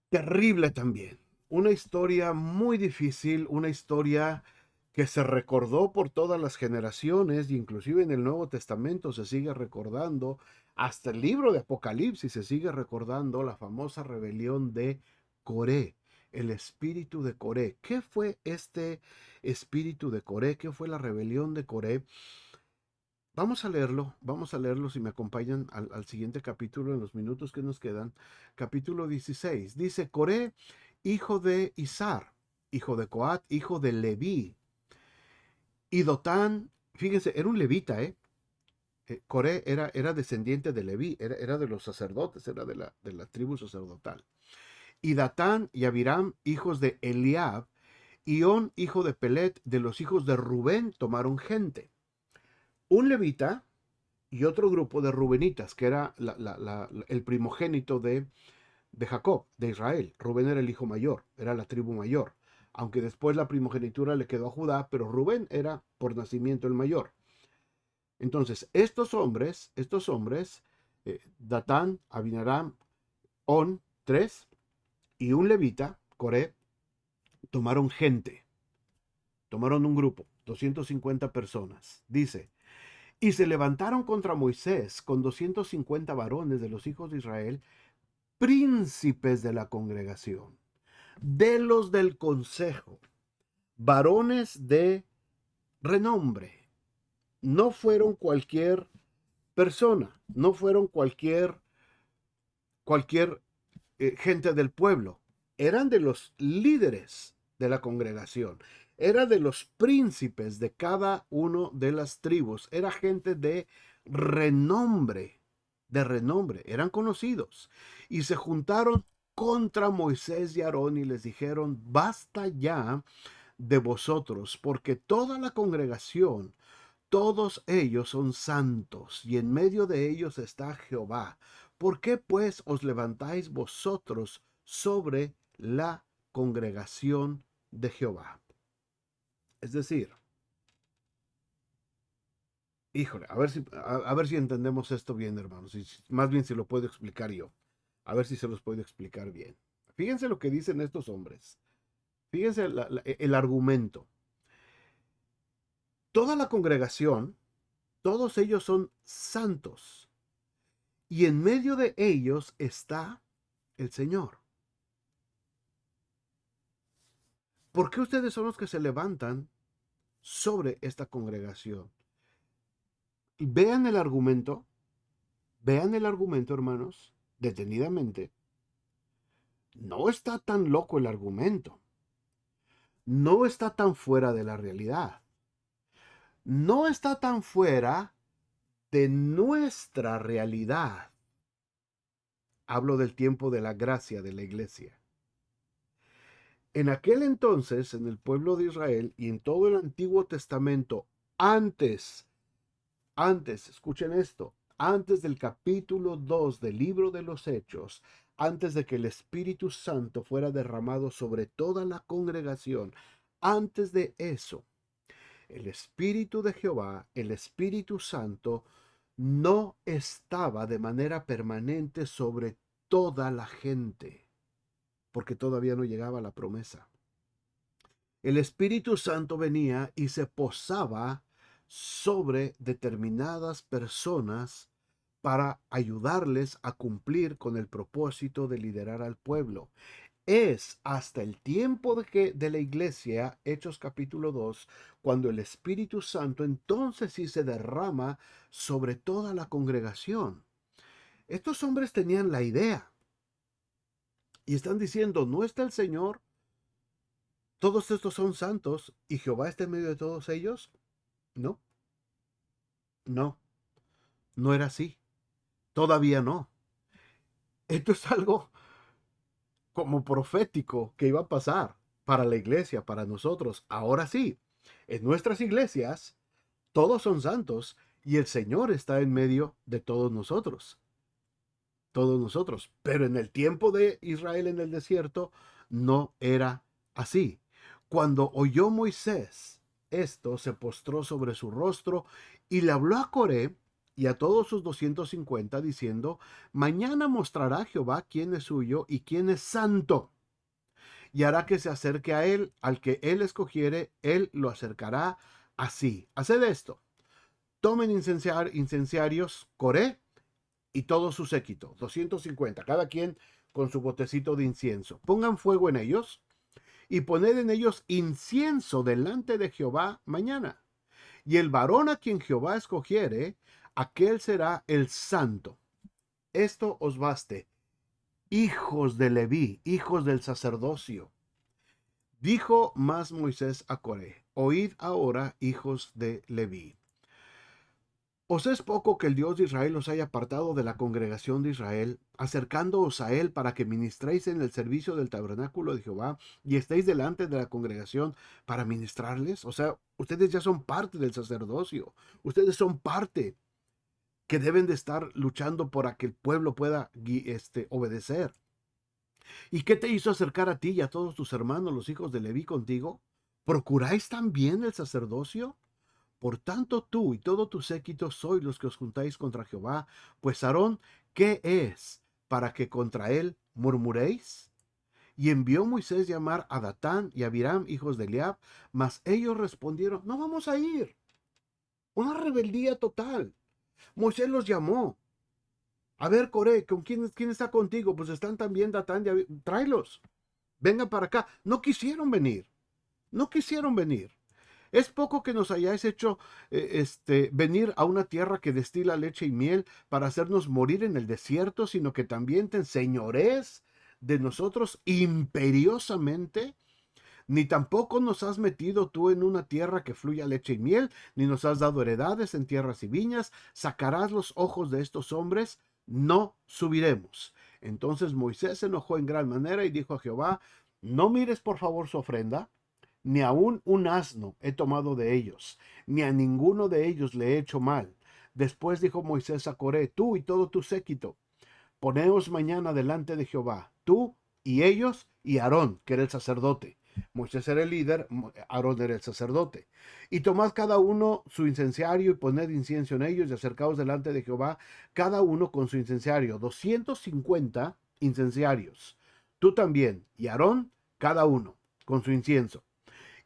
terrible también. Una historia muy difícil, una historia que se recordó por todas las generaciones, y inclusive en el Nuevo Testamento se sigue recordando, hasta el libro de Apocalipsis se sigue recordando la famosa rebelión de Coré, el espíritu de Coré. ¿Qué fue este espíritu de Coré? ¿Qué fue la rebelión de Coré? Vamos a leerlo si me acompañan al siguiente capítulo en los minutos que nos quedan. Capítulo 16. Dice: Coré, hijo de Izar, hijo de Coat, hijo de Leví, Y Dotán, fíjense, era un levita, ¿eh? Coré era descendiente de Leví, era de los sacerdotes, era de la tribu sacerdotal. Y Datán y Abiram, hijos de Eliab, y On, hijo de Pelet, de los hijos de Rubén, tomaron gente. Un levita y otro grupo de rubenitas, que era el primogénito de Jacob, de Israel. Rubén era el hijo mayor, era la tribu mayor. Aunque después la primogenitura le quedó a Judá, pero Rubén era por nacimiento el mayor. Entonces, estos hombres, Datán, Abinaram, On, tres, y un levita, Coré, tomaron gente, tomaron un grupo, 250 personas. Dice, y se levantaron contra Moisés con 250 varones de los hijos de Israel, príncipes de la congregación, de los del consejo, varones de renombre. No fueron cualquier persona, no fueron cualquier gente del pueblo, eran de los líderes de la congregación, era de los príncipes de cada uno de las tribus, era gente de renombre, eran conocidos, y se juntaron contra Moisés y Aarón y les dijeron, basta ya de vosotros, porque toda la congregación, todos ellos son santos, y en medio de ellos está Jehová. ¿Por qué pues os levantáis vosotros sobre la congregación de Jehová? Es decir, híjole, a ver si entendemos esto bien, hermanos. Más bien si lo puedo explicar yo. A ver si se los puedo explicar bien. Fíjense lo que dicen estos hombres. Fíjense el argumento. Toda la congregación, todos ellos son santos. Y en medio de ellos está el Señor. ¿Por qué ustedes son los que se levantan sobre esta congregación? Vean el argumento, hermanos, detenidamente. No está tan loco el argumento. No está tan fuera de la realidad. No está tan fuera de nuestra realidad. Hablo del tiempo de la gracia de la iglesia. En aquel entonces, en el pueblo de Israel y en todo el Antiguo Testamento, antes, escuchen esto, antes del capítulo 2 del libro de los Hechos, antes de que el Espíritu Santo fuera derramado sobre toda la congregación, antes de eso, el Espíritu de Jehová, el Espíritu Santo, no estaba de manera permanente sobre toda la gente, porque todavía no llegaba la promesa. El Espíritu Santo venía y se posaba sobre determinadas personas para ayudarles a cumplir con el propósito de liderar al pueblo. Es hasta el tiempo de la iglesia, Hechos capítulo 2, cuando el Espíritu Santo entonces sí se derrama sobre toda la congregación. Estos hombres tenían la idea y están diciendo, ¿no está el Señor? ¿Todos estos son santos y Jehová está en medio de todos ellos? No, no, no era así. Todavía no. Esto es algo como profético que iba a pasar para la iglesia, para nosotros. Ahora sí, en nuestras iglesias todos son santos y el Señor está en medio de todos nosotros. Todos nosotros. Pero en el tiempo de Israel en el desierto no era así. Cuando oyó Moisés esto, se postró sobre su rostro y le habló a Coré y a todos sus 250 diciendo, mañana mostrará Jehová quién es suyo y quién es santo, y hará que se acerque a él, al que él escogiere, él lo acercará así. Haced esto, tomen incenciarios, Coré y todo su séquito, 250, cada quien con su botecito de incienso. Pongan fuego en ellos y poned en ellos incienso delante de Jehová mañana. Y el varón a quien Jehová escogiere, aquel será el santo. Esto os baste, hijos de Leví, hijos del sacerdocio. Dijo más Moisés a Coré, Oíd ahora, hijos de Leví. ¿Os es poco que el Dios de Israel os haya apartado de la congregación de Israel, acercándoos a él para que ministréis en el servicio del tabernáculo de Jehová y estéis delante de la congregación para ministrarles? O sea, ustedes ya son parte del sacerdocio, ustedes son parte que deben de estar luchando para que el pueblo pueda obedecer. ¿Y qué te hizo acercar a ti y a todos tus hermanos, los hijos de Leví, contigo? ¿Procuráis también el sacerdocio? Por tanto, tú y todo tu séquito sois los que os juntáis contra Jehová, pues Aarón, ¿qué es para que contra él murmuréis? Y envió Moisés llamar a Datán y a Abiram, hijos de Eliab, mas ellos respondieron: no vamos a ir. Una rebeldía total. Moisés los llamó. A ver, Coré, ¿quién está contigo? Pues están también Datán y Abiram. Tráelos. Vengan para acá. No quisieron venir. No quisieron venir. Es poco que nos hayáis hecho venir a una tierra que destila leche y miel para hacernos morir en el desierto, sino que también te enseñorees de nosotros imperiosamente. Ni tampoco nos has metido tú en una tierra que fluya leche y miel, ni nos has dado heredades en tierras y viñas. Sacarás los ojos de estos hombres, no subiremos. Entonces Moisés se enojó en gran manera y dijo a Jehová: no mires por favor su ofrenda, ni aun un asno he tomado de ellos, ni a ninguno de ellos le he hecho mal. Después dijo Moisés a Coré: tú y todo tu séquito, poneos mañana delante de Jehová, tú y ellos y Aarón, que era el sacerdote. Moisés era el líder, Aarón era el sacerdote. Y tomad cada uno su incenciario y poned incienso en ellos y acercaos delante de Jehová, cada uno con su incenciario, 250 incenciarios. Tú también y Aarón, cada uno con su incienso.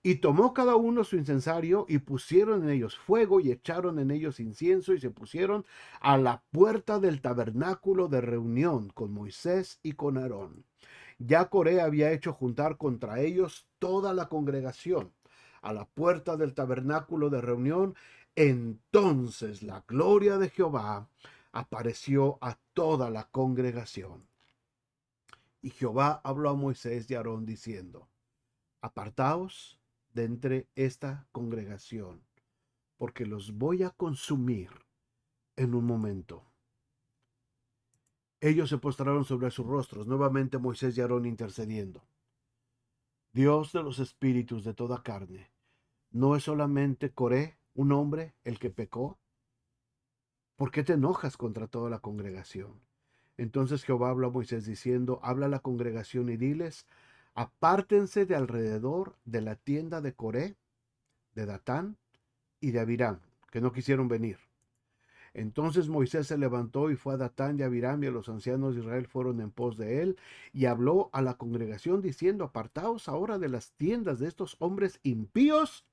Y tomó cada uno su incensario y pusieron en ellos fuego y echaron en ellos incienso y se pusieron a la puerta del tabernáculo de reunión con Moisés y con Aarón. Ya Coré había hecho juntar contra ellos toda la congregación a la puerta del tabernáculo de reunión. Entonces la gloria de Jehová apareció a toda la congregación. Y Jehová habló a Moisés y a Aarón diciendo: apartaos de entre esta congregación, porque los voy a consumir en un momento. Ellos se postraron sobre sus rostros, nuevamente Moisés y Aarón intercediendo. Dios de los espíritus de toda carne, ¿no es solamente Coré, un hombre, el que pecó? ¿Por qué te enojas contra toda la congregación? Entonces Jehová habló a Moisés diciendo: habla a la congregación y diles: apártense de alrededor de la tienda de Coré, de Datán y de Abiram, que no quisieron venir. Entonces Moisés se levantó y fue a Datán y a Abiram, y a los ancianos de Israel fueron en pos de él, y habló a la congregación diciendo: apartaos ahora de las tiendas de estos hombres impíos,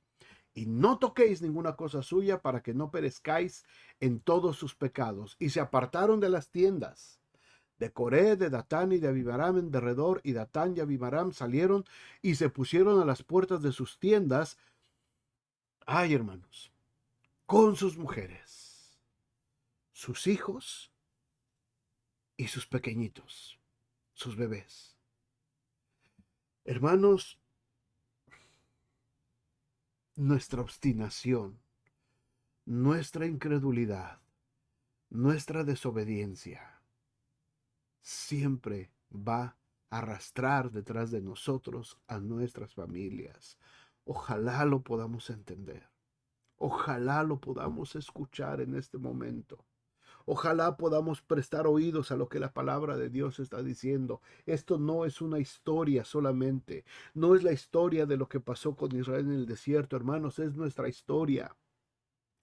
y no toquéis ninguna cosa suya, para que no perezcáis en todos sus pecados. Y se apartaron de las tiendas de Coré, de Datán y de Abiram en derredor, y Datán y Abiram salieron y se pusieron a las puertas de sus tiendas. Ay, hermanos, con sus mujeres, sus hijos y sus pequeñitos, sus bebés. Hermanos, nuestra obstinación, nuestra incredulidad, nuestra desobediencia siempre va a arrastrar detrás de nosotros a nuestras familias. Ojalá lo podamos entender. Ojalá lo podamos escuchar en este momento. Ojalá podamos prestar oídos a lo que la palabra de Dios está diciendo. Esto no es una historia solamente. No es la historia de lo que pasó con Israel en el desierto, hermanos. Es nuestra historia.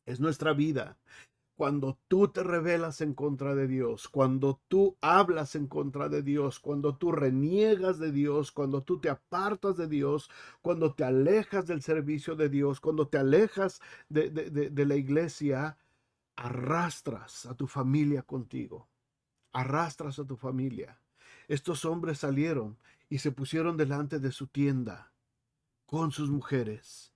Es nuestra vida. Cuando tú te rebelas en contra de Dios, cuando tú hablas en contra de Dios, cuando tú reniegas de Dios, cuando tú te apartas de Dios, cuando te alejas del servicio de Dios, cuando te alejas de la iglesia, arrastras a tu familia contigo, arrastras a tu familia. Estos hombres salieron y se pusieron delante de su tienda con sus mujeres,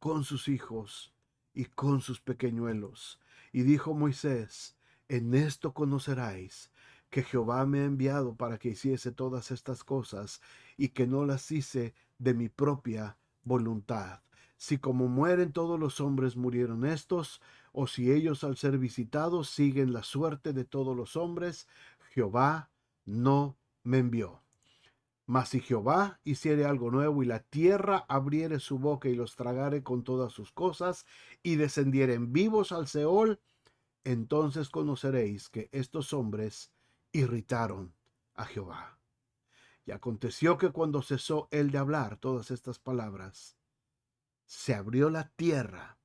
con sus hijos y con sus pequeñuelos. Y dijo Moisés: en esto conoceráis que Jehová me ha enviado para que hiciese todas estas cosas, y que no las hice de mi propia voluntad. si como mueren todos los hombres murieron estos, o si ellos al ser visitados siguen la suerte de todos los hombres, Jehová no me envió. Mas si Jehová hiciere algo nuevo y la tierra abriere su boca y los tragare con todas sus cosas y descendieren vivos al Seol, entonces conoceréis que estos hombres irritaron a Jehová. Y aconteció que cuando cesó él de hablar todas estas palabras, se abrió la tierra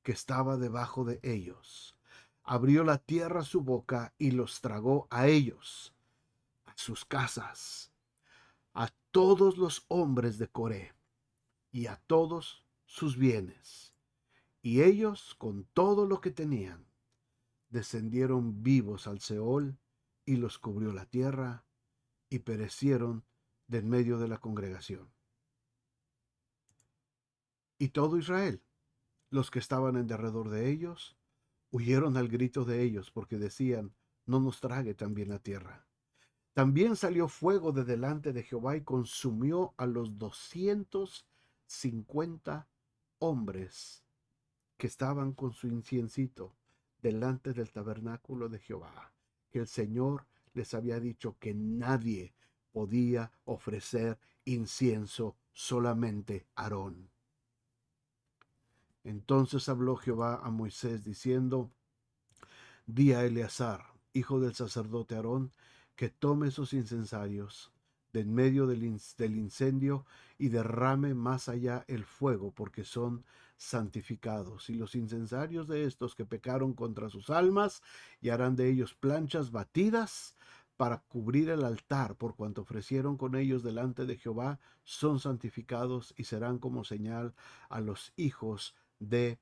que estaba debajo de ellos. Abrió la tierra su boca y los tragó a ellos, a sus casas, a todos los hombres de Coré y a todos sus bienes. Y ellos, con todo lo que tenían, descendieron vivos al Seol y los cubrió la tierra y perecieron de en medio de la congregación. Y todo Israel, los que estaban en derredor de ellos, huyeron al grito de ellos porque decían, no nos trague también la tierra. También salió fuego de delante de Jehová y consumió a los 250 hombres que estaban con su inciencito delante del tabernáculo de Jehová, que el Señor les había dicho que nadie podía ofrecer incienso, solamente Aarón. Entonces habló Jehová a Moisés diciendo, di a Eleazar, hijo del sacerdote Aarón, que tome esos incensarios de en medio del incendio y derrame más allá el fuego, porque son santificados. Y los incensarios de estos que pecaron contra sus almas, y harán de ellos planchas batidas para cubrir el altar, por cuanto ofrecieron con ellos delante de Jehová, son santificados y serán como señal a los hijos de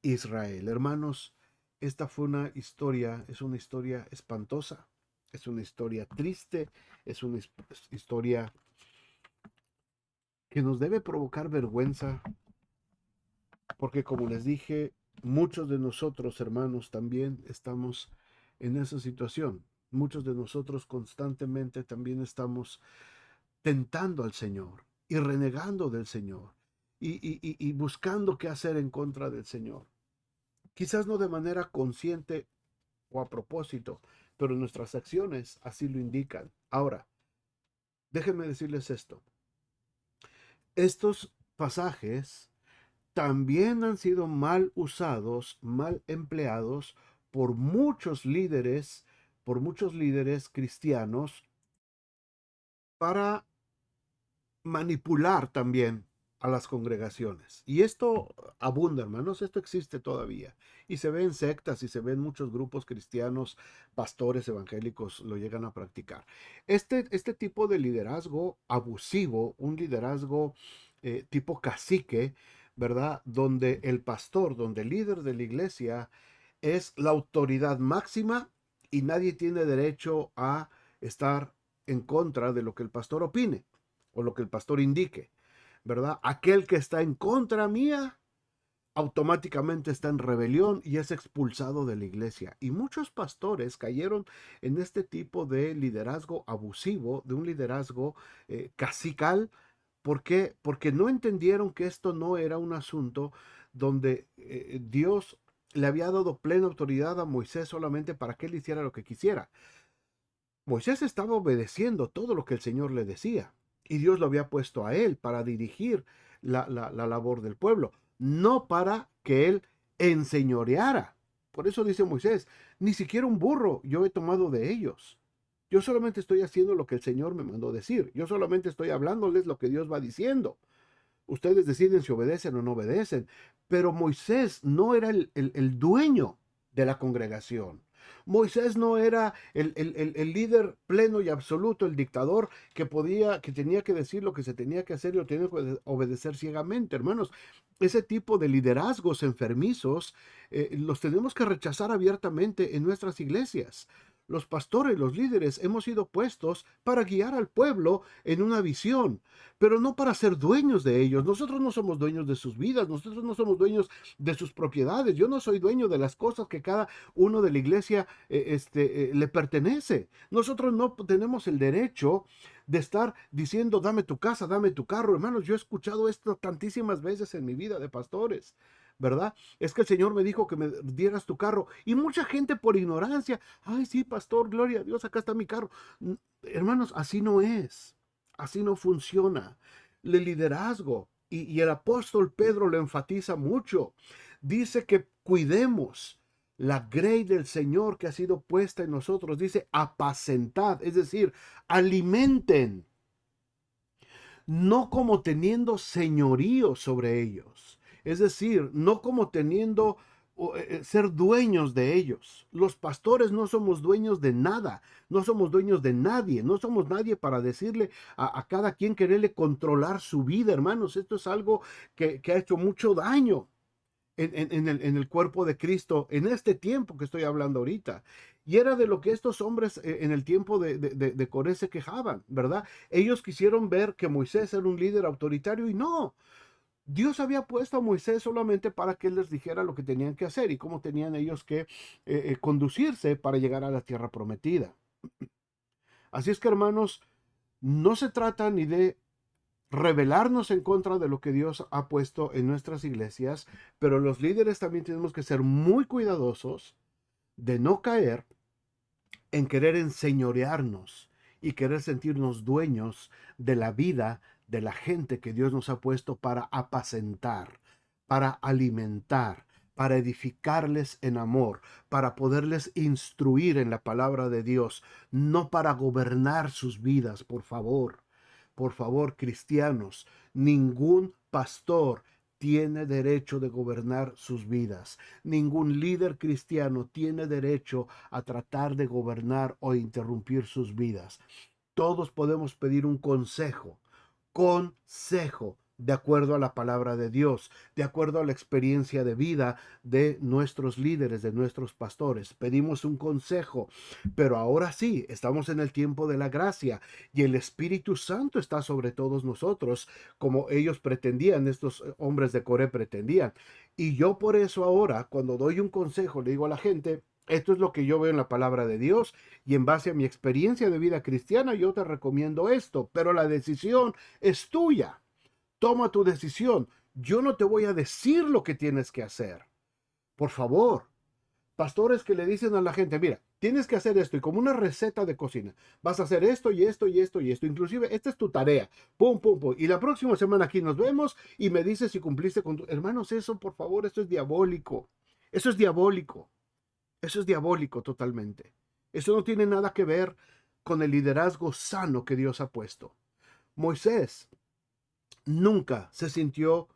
Israel. Hermanos, esta fue una historia, es una historia espantosa, es una historia triste, es una historia que nos debe provocar vergüenza, porque como les dije, muchos de nosotros, hermanos, también estamos en esa situación. Muchos de nosotros constantemente también estamos tentando al Señor y renegando del Señor y buscando qué hacer en contra del Señor. Quizás no de manera consciente o a propósito, pero nuestras acciones así lo indican. Ahora, déjenme decirles esto. Estos pasajes también han sido mal usados, mal empleados por muchos líderes cristianos para manipular también a las congregaciones. Y esto abunda, hermanos, esto existe todavía. Y se ve en sectas y se ve en muchos grupos cristianos, pastores evangélicos lo llegan a practicar. Este tipo de liderazgo abusivo, un liderazgo tipo cacique, ¿verdad? Donde el pastor, donde el líder de la iglesia es la autoridad máxima y nadie tiene derecho a estar en contra de lo que el pastor opine o lo que el pastor indique, ¿verdad? Aquel que está en contra mía automáticamente está en rebelión y es expulsado de la iglesia. Y muchos pastores cayeron en este tipo de liderazgo abusivo, de un liderazgo cacical. ¿Por qué? Porque no entendieron que esto no era un asunto donde Dios le había dado plena autoridad a Moisés solamente para que él hiciera lo que quisiera. Moisés estaba obedeciendo todo lo que el Señor le decía y Dios lo había puesto a él para dirigir la labor del pueblo, no para que él enseñoreara. Por eso dice Moisés, ni siquiera un burro yo he tomado de ellos. Yo solamente estoy haciendo lo que el Señor me mandó decir. Yo solamente estoy hablándoles lo que Dios va diciendo. Ustedes deciden si obedecen o no obedecen. Pero Moisés no era el dueño de la congregación. Moisés no era el líder pleno y absoluto, el dictador que tenía que decir lo que se tenía que hacer y lo tenía que obedecer ciegamente, hermanos. Ese tipo de liderazgos enfermizos los tenemos que rechazar abiertamente en nuestras iglesias. Los pastores, los líderes, hemos sido puestos para guiar al pueblo en una visión, pero no para ser dueños de ellos. Nosotros no somos dueños de sus vidas, nosotros no somos dueños de sus propiedades. Yo no soy dueño de las cosas que cada uno de la iglesia le pertenece. Nosotros no tenemos el derecho de estar diciendo, dame tu casa, dame tu carro. Hermanos, yo he escuchado esto tantísimas veces en mi vida de pastores, ¿verdad? Es que el Señor me dijo que me dieras tu carro. Y mucha gente por ignorancia, ay, sí, pastor, gloria a Dios, acá está mi carro. Hermanos, así no es, así no funciona. El liderazgo, y el apóstol Pedro lo enfatiza mucho, dice que cuidemos la grey del Señor que ha sido puesta en nosotros. Dice apacentad, es decir, alimenten, no como teniendo señorío sobre ellos, es decir, no como teniendo ser dueños de ellos. Los pastores no somos dueños de nada, no somos dueños de nadie, no somos nadie para decirle a cada quien quererle controlar su vida, hermanos. Esto es algo que ha hecho mucho daño en el cuerpo de Cristo en este tiempo que estoy hablando ahorita. Y era de lo que estos hombres en el tiempo de Coré se quejaban, ¿verdad? Ellos quisieron ver que Moisés era un líder autoritario y no. Dios había puesto a Moisés solamente para que él les dijera lo que tenían que hacer y cómo tenían ellos que conducirse para llegar a la tierra prometida. Así es que, hermanos, no se trata ni de rebelarnos en contra de lo que Dios ha puesto en nuestras iglesias, pero los líderes también tenemos que ser muy cuidadosos de no caer en querer enseñorearnos y querer sentirnos dueños de la vida de la gente que Dios nos ha puesto para apacentar, para alimentar, para edificarles en amor, para poderles instruir en la palabra de Dios, no para gobernar sus vidas, por favor. Por favor, cristianos, ningún pastor tiene derecho de gobernar sus vidas. Ningún líder cristiano tiene derecho a tratar de gobernar o interrumpir sus vidas. Todos podemos pedir un consejo de acuerdo a la palabra de Dios, de acuerdo a la experiencia de vida de nuestros líderes, de nuestros pastores. Pedimos un consejo, pero ahora sí, estamos en el tiempo de la gracia y el Espíritu Santo está sobre todos nosotros, como ellos pretendían, estos hombres de Coré pretendían. Y yo por eso ahora, cuando doy un consejo, le digo a la gente, esto es lo que yo veo en la palabra de Dios y en base a mi experiencia de vida cristiana, yo te recomiendo esto, pero la decisión es tuya. Toma tu decisión. Yo no te voy a decir lo que tienes que hacer. Por favor, pastores que le dicen a la gente, mira, tienes que hacer esto y como una receta de cocina, vas a hacer esto y esto y esto y esto. Inclusive, esta es tu tarea. Pum, pum, pum. Y la próxima semana aquí nos vemos y me dices si cumpliste con tu... Hermanos, eso, por favor, esto es diabólico. Eso es diabólico. Eso es diabólico totalmente. Eso no tiene nada que ver con el liderazgo sano que Dios ha puesto. Moisés nunca se sintió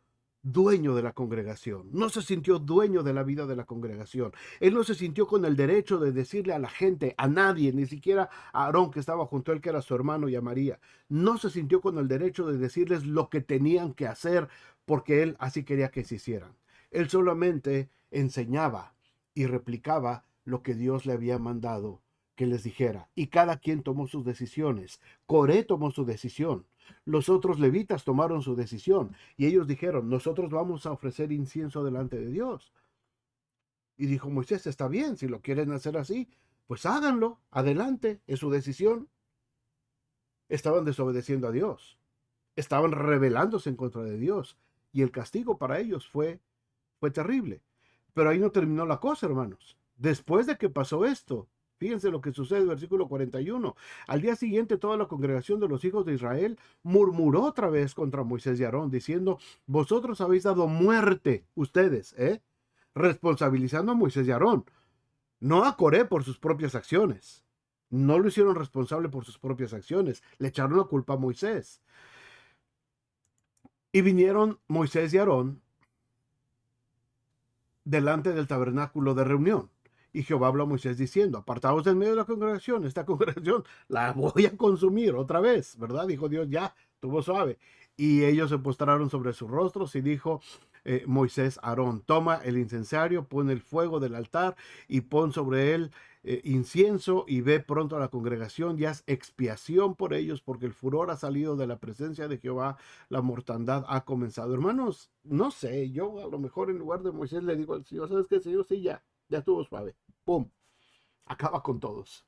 dueño de la congregación, no se sintió dueño de la vida de la congregación. Él no se sintió con el derecho de decirle a la gente, a nadie, ni siquiera a Aarón que estaba junto a él, que era su hermano, y a María. No se sintió con el derecho de decirles lo que tenían que hacer porque él así quería que se hicieran. Él solamente enseñaba y replicaba lo que Dios le había mandado que les dijera. Y cada quien tomó sus decisiones. Coré tomó su decisión. Los otros levitas tomaron su decisión y ellos dijeron, nosotros vamos a ofrecer incienso delante de Dios. Y dijo Moisés, está bien, si lo quieren hacer así, pues háganlo, adelante, es su decisión. Estaban desobedeciendo a Dios, estaban rebelándose en contra de Dios y el castigo para ellos fue terrible. Pero ahí no terminó la cosa, hermanos. Después de que pasó esto, fíjense lo que sucede, versículo 41. Al día siguiente, toda la congregación de los hijos de Israel murmuró otra vez contra Moisés y Aarón, diciendo, vosotros habéis dado muerte, ustedes, responsabilizando a Moisés y Aarón, no a Coré por sus propias acciones. No lo hicieron responsable por sus propias acciones, le echaron la culpa a Moisés. Y vinieron Moisés y Aarón delante del tabernáculo de reunión. Y Jehová habló a Moisés diciendo, apartaos en medio de la congregación, esta congregación la voy a consumir otra vez, ¿verdad? Dijo Dios, ya, tuvo suave. Y ellos se postraron sobre sus rostros y dijo Moisés a Aarón, toma el incensario, pon el fuego del altar y pon sobre él incienso y ve pronto a la congregación y haz expiación por ellos, porque el furor ha salido de la presencia de Jehová, la mortandad ha comenzado. Hermanos, no sé, yo a lo mejor en lugar de Moisés le digo al Señor, ¿sabes qué, Señor? Sí, ya estuvo suave. ¡Pum! Acaba con todos.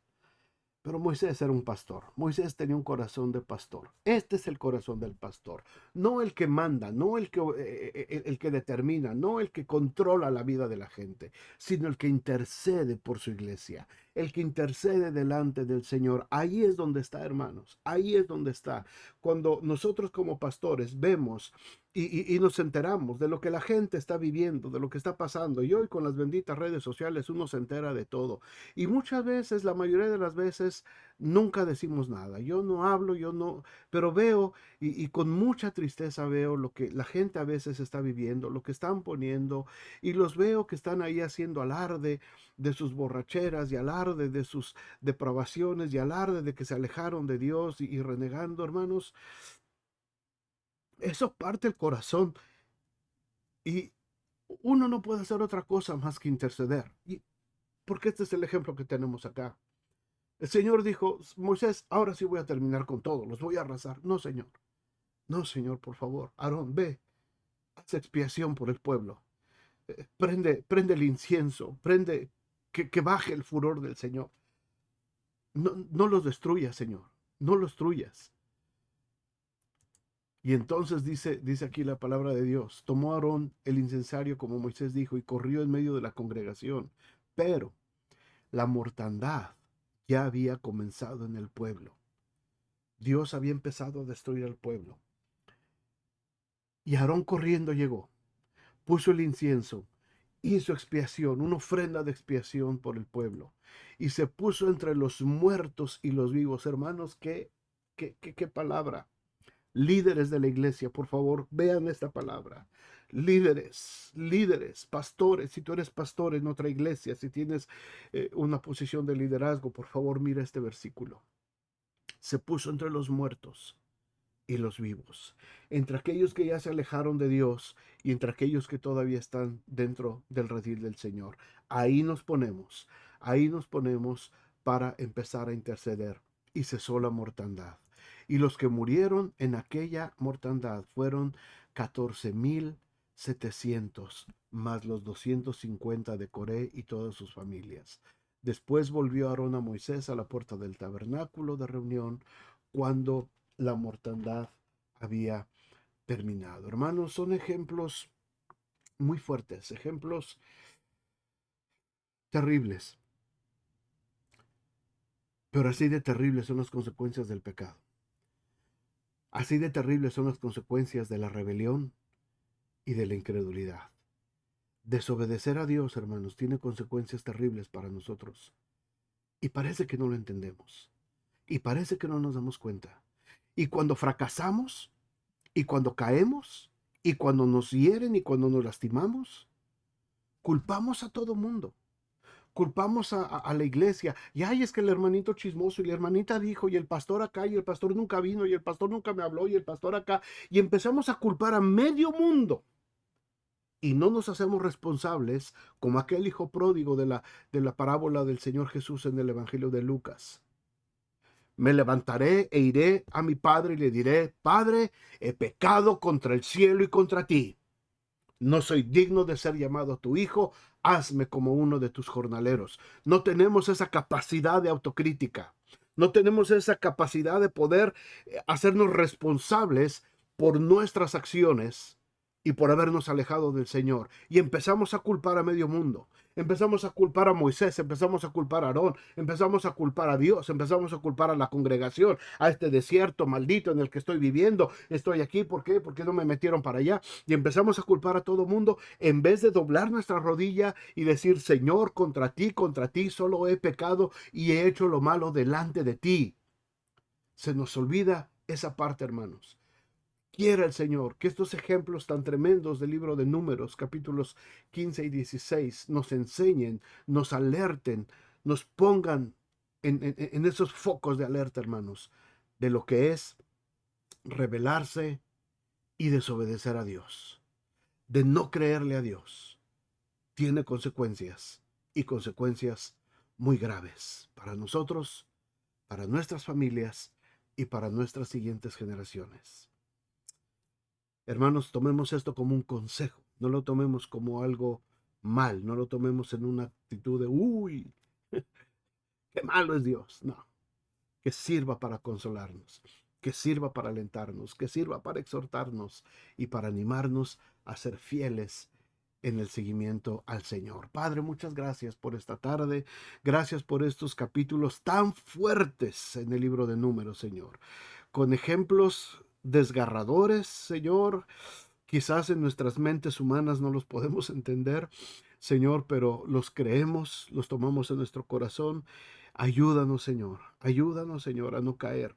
Pero Moisés era un pastor. Moisés tenía un corazón de pastor. Este es el corazón del pastor. No el que manda, no el que determina, no el que controla la vida de la gente, sino el que intercede por su iglesia, el que intercede delante del Señor. Ahí es donde está, hermanos. Ahí es donde está. Cuando nosotros como pastores vemos y nos enteramos de lo que la gente está viviendo, de lo que está pasando. Y hoy con las benditas redes sociales uno se entera de todo. Y muchas veces, la mayoría de las veces, nunca decimos nada. Yo no hablo, yo no, pero veo y con mucha tristeza veo lo que la gente a veces está viviendo, lo que están poniendo, y los veo que están ahí haciendo alarde de sus borracheras y alarde de sus depravaciones y alarde de que se alejaron de Dios y renegando, hermanos. Eso parte el corazón y uno no puede hacer otra cosa más que interceder. Y porque este es el ejemplo que tenemos acá. El Señor dijo, Moisés, ahora sí voy a terminar con todo, los voy a arrasar. No, Señor. No, Señor, por favor. Aarón, ve, haz expiación por el pueblo. Prende el incienso, que baje el furor del Señor. No los destruyas, Señor. No los destruyas. Y entonces dice aquí la palabra de Dios, tomó Aarón el incensario como Moisés dijo y corrió en medio de la congregación. Pero la mortandad ya había comenzado en el pueblo. Dios había empezado a destruir al pueblo. Y Aarón corriendo llegó, puso el incienso, hizo expiación, una ofrenda de expiación por el pueblo. Y se puso entre los muertos y los vivos. Hermanos, qué palabra. Líderes de la iglesia, por favor, vean esta palabra. Líderes, pastores, si tú eres pastor en otra iglesia, si tienes una posición de liderazgo, por favor, mira este versículo. Se puso entre los muertos y los vivos, entre aquellos que ya se alejaron de Dios y entre aquellos que todavía están dentro del redil del Señor. Ahí nos ponemos para empezar a interceder y cesó la mortandad. Y los que murieron en aquella mortandad fueron 14,700 más los 250 de Coré y todas sus familias. Después volvió Aarón a Moisés a la puerta del tabernáculo de reunión cuando la mortandad había terminado. Hermanos, son ejemplos muy fuertes, ejemplos terribles, pero así de terribles son las consecuencias del pecado. Así de terribles son las consecuencias de la rebelión y de la incredulidad. Desobedecer a Dios, hermanos, tiene consecuencias terribles para nosotros. Y parece que no lo entendemos. Y parece que no nos damos cuenta. Y cuando fracasamos, y cuando caemos, y cuando nos hieren y cuando nos lastimamos, culpamos a todo mundo. Culpamos a la iglesia. Y ay, es que el hermanito chismoso y la hermanita dijo, y el pastor acá, y el pastor nunca vino, y el pastor nunca me habló, y el pastor acá. Y empezamos a culpar a medio mundo. Y no nos hacemos responsables como aquel hijo pródigo de la parábola del Señor Jesús en el Evangelio de Lucas. Me levantaré e iré a mi padre y le diré, Padre, he pecado contra el cielo y contra ti. No soy digno de ser llamado tu hijo, hazme como uno de tus jornaleros. No tenemos esa capacidad de autocrítica. No tenemos esa capacidad de poder hacernos responsables por nuestras acciones y por habernos alejado del Señor. Y empezamos a culpar a medio mundo. Empezamos a culpar a Moisés, empezamos a culpar a Aarón, empezamos a culpar a Dios, empezamos a culpar a la congregación, a este desierto maldito en el que estoy viviendo. Estoy aquí, ¿por qué? ¿Por qué no me metieron para allá? Y empezamos a culpar a todo mundo en vez de doblar nuestra rodilla y decir, Señor, contra ti solo he pecado y he hecho lo malo delante de ti. Se nos olvida esa parte, hermanos. Quiera el Señor que estos ejemplos tan tremendos del libro de Números, capítulos 15 y 16, nos enseñen, nos alerten, nos pongan en esos focos de alerta, hermanos, de lo que es rebelarse y desobedecer a Dios, de no creerle a Dios. Tiene consecuencias y consecuencias muy graves para nosotros, para nuestras familias y para nuestras siguientes generaciones. Hermanos, tomemos esto como un consejo, no lo tomemos como algo mal, no lo tomemos en una actitud de, uy, qué malo es Dios. No, que sirva para consolarnos, que sirva para alentarnos, que sirva para exhortarnos y para animarnos a ser fieles en el seguimiento al Señor. Padre, muchas gracias por esta tarde. Gracias por estos capítulos tan fuertes en el libro de Números, Señor. Con ejemplos desgarradores, Señor. Quizás en nuestras mentes humanas no los podemos entender, Señor, pero los creemos, los tomamos en nuestro corazón. Ayúdanos, Señor, a no caer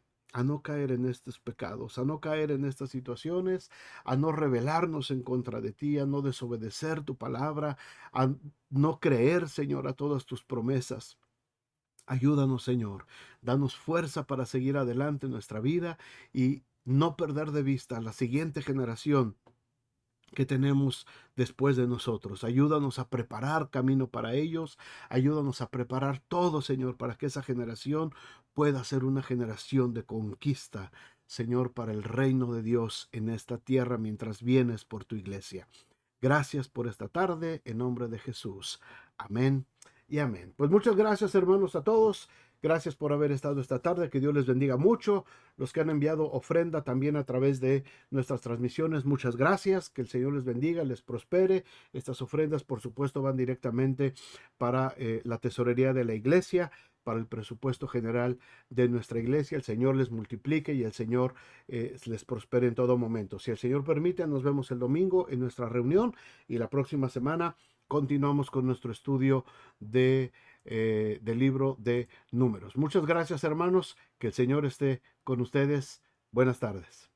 en estos pecados, a no caer en estas situaciones, a no rebelarnos en contra de ti, a no desobedecer tu palabra, a no creer, Señor, a todas tus promesas. Ayúdanos, Señor, danos fuerza para seguir adelante en nuestra vida y no perder de vista a la siguiente generación que tenemos después de nosotros. Ayúdanos a preparar camino para ellos. Ayúdanos a preparar todo, Señor, para que esa generación pueda ser una generación de conquista, Señor, para el reino de Dios en esta tierra mientras vienes por tu iglesia. Gracias por esta tarde, en nombre de Jesús. Amén y amén. Pues muchas gracias, hermanos, a todos. Gracias por haber estado esta tarde. Que Dios les bendiga mucho. Los que han enviado ofrenda también a través de nuestras transmisiones, muchas gracias. Que el Señor les bendiga, les prospere. Estas ofrendas, por supuesto, van directamente para la tesorería de la iglesia, para el presupuesto general de nuestra iglesia. El Señor les multiplique y el Señor les prospere en todo momento. Si el Señor permite, nos vemos el domingo en nuestra reunión y la próxima semana continuamos con nuestro estudio del libro de Números. Muchas gracias, hermanos. Que el Señor esté con ustedes. Buenas tardes.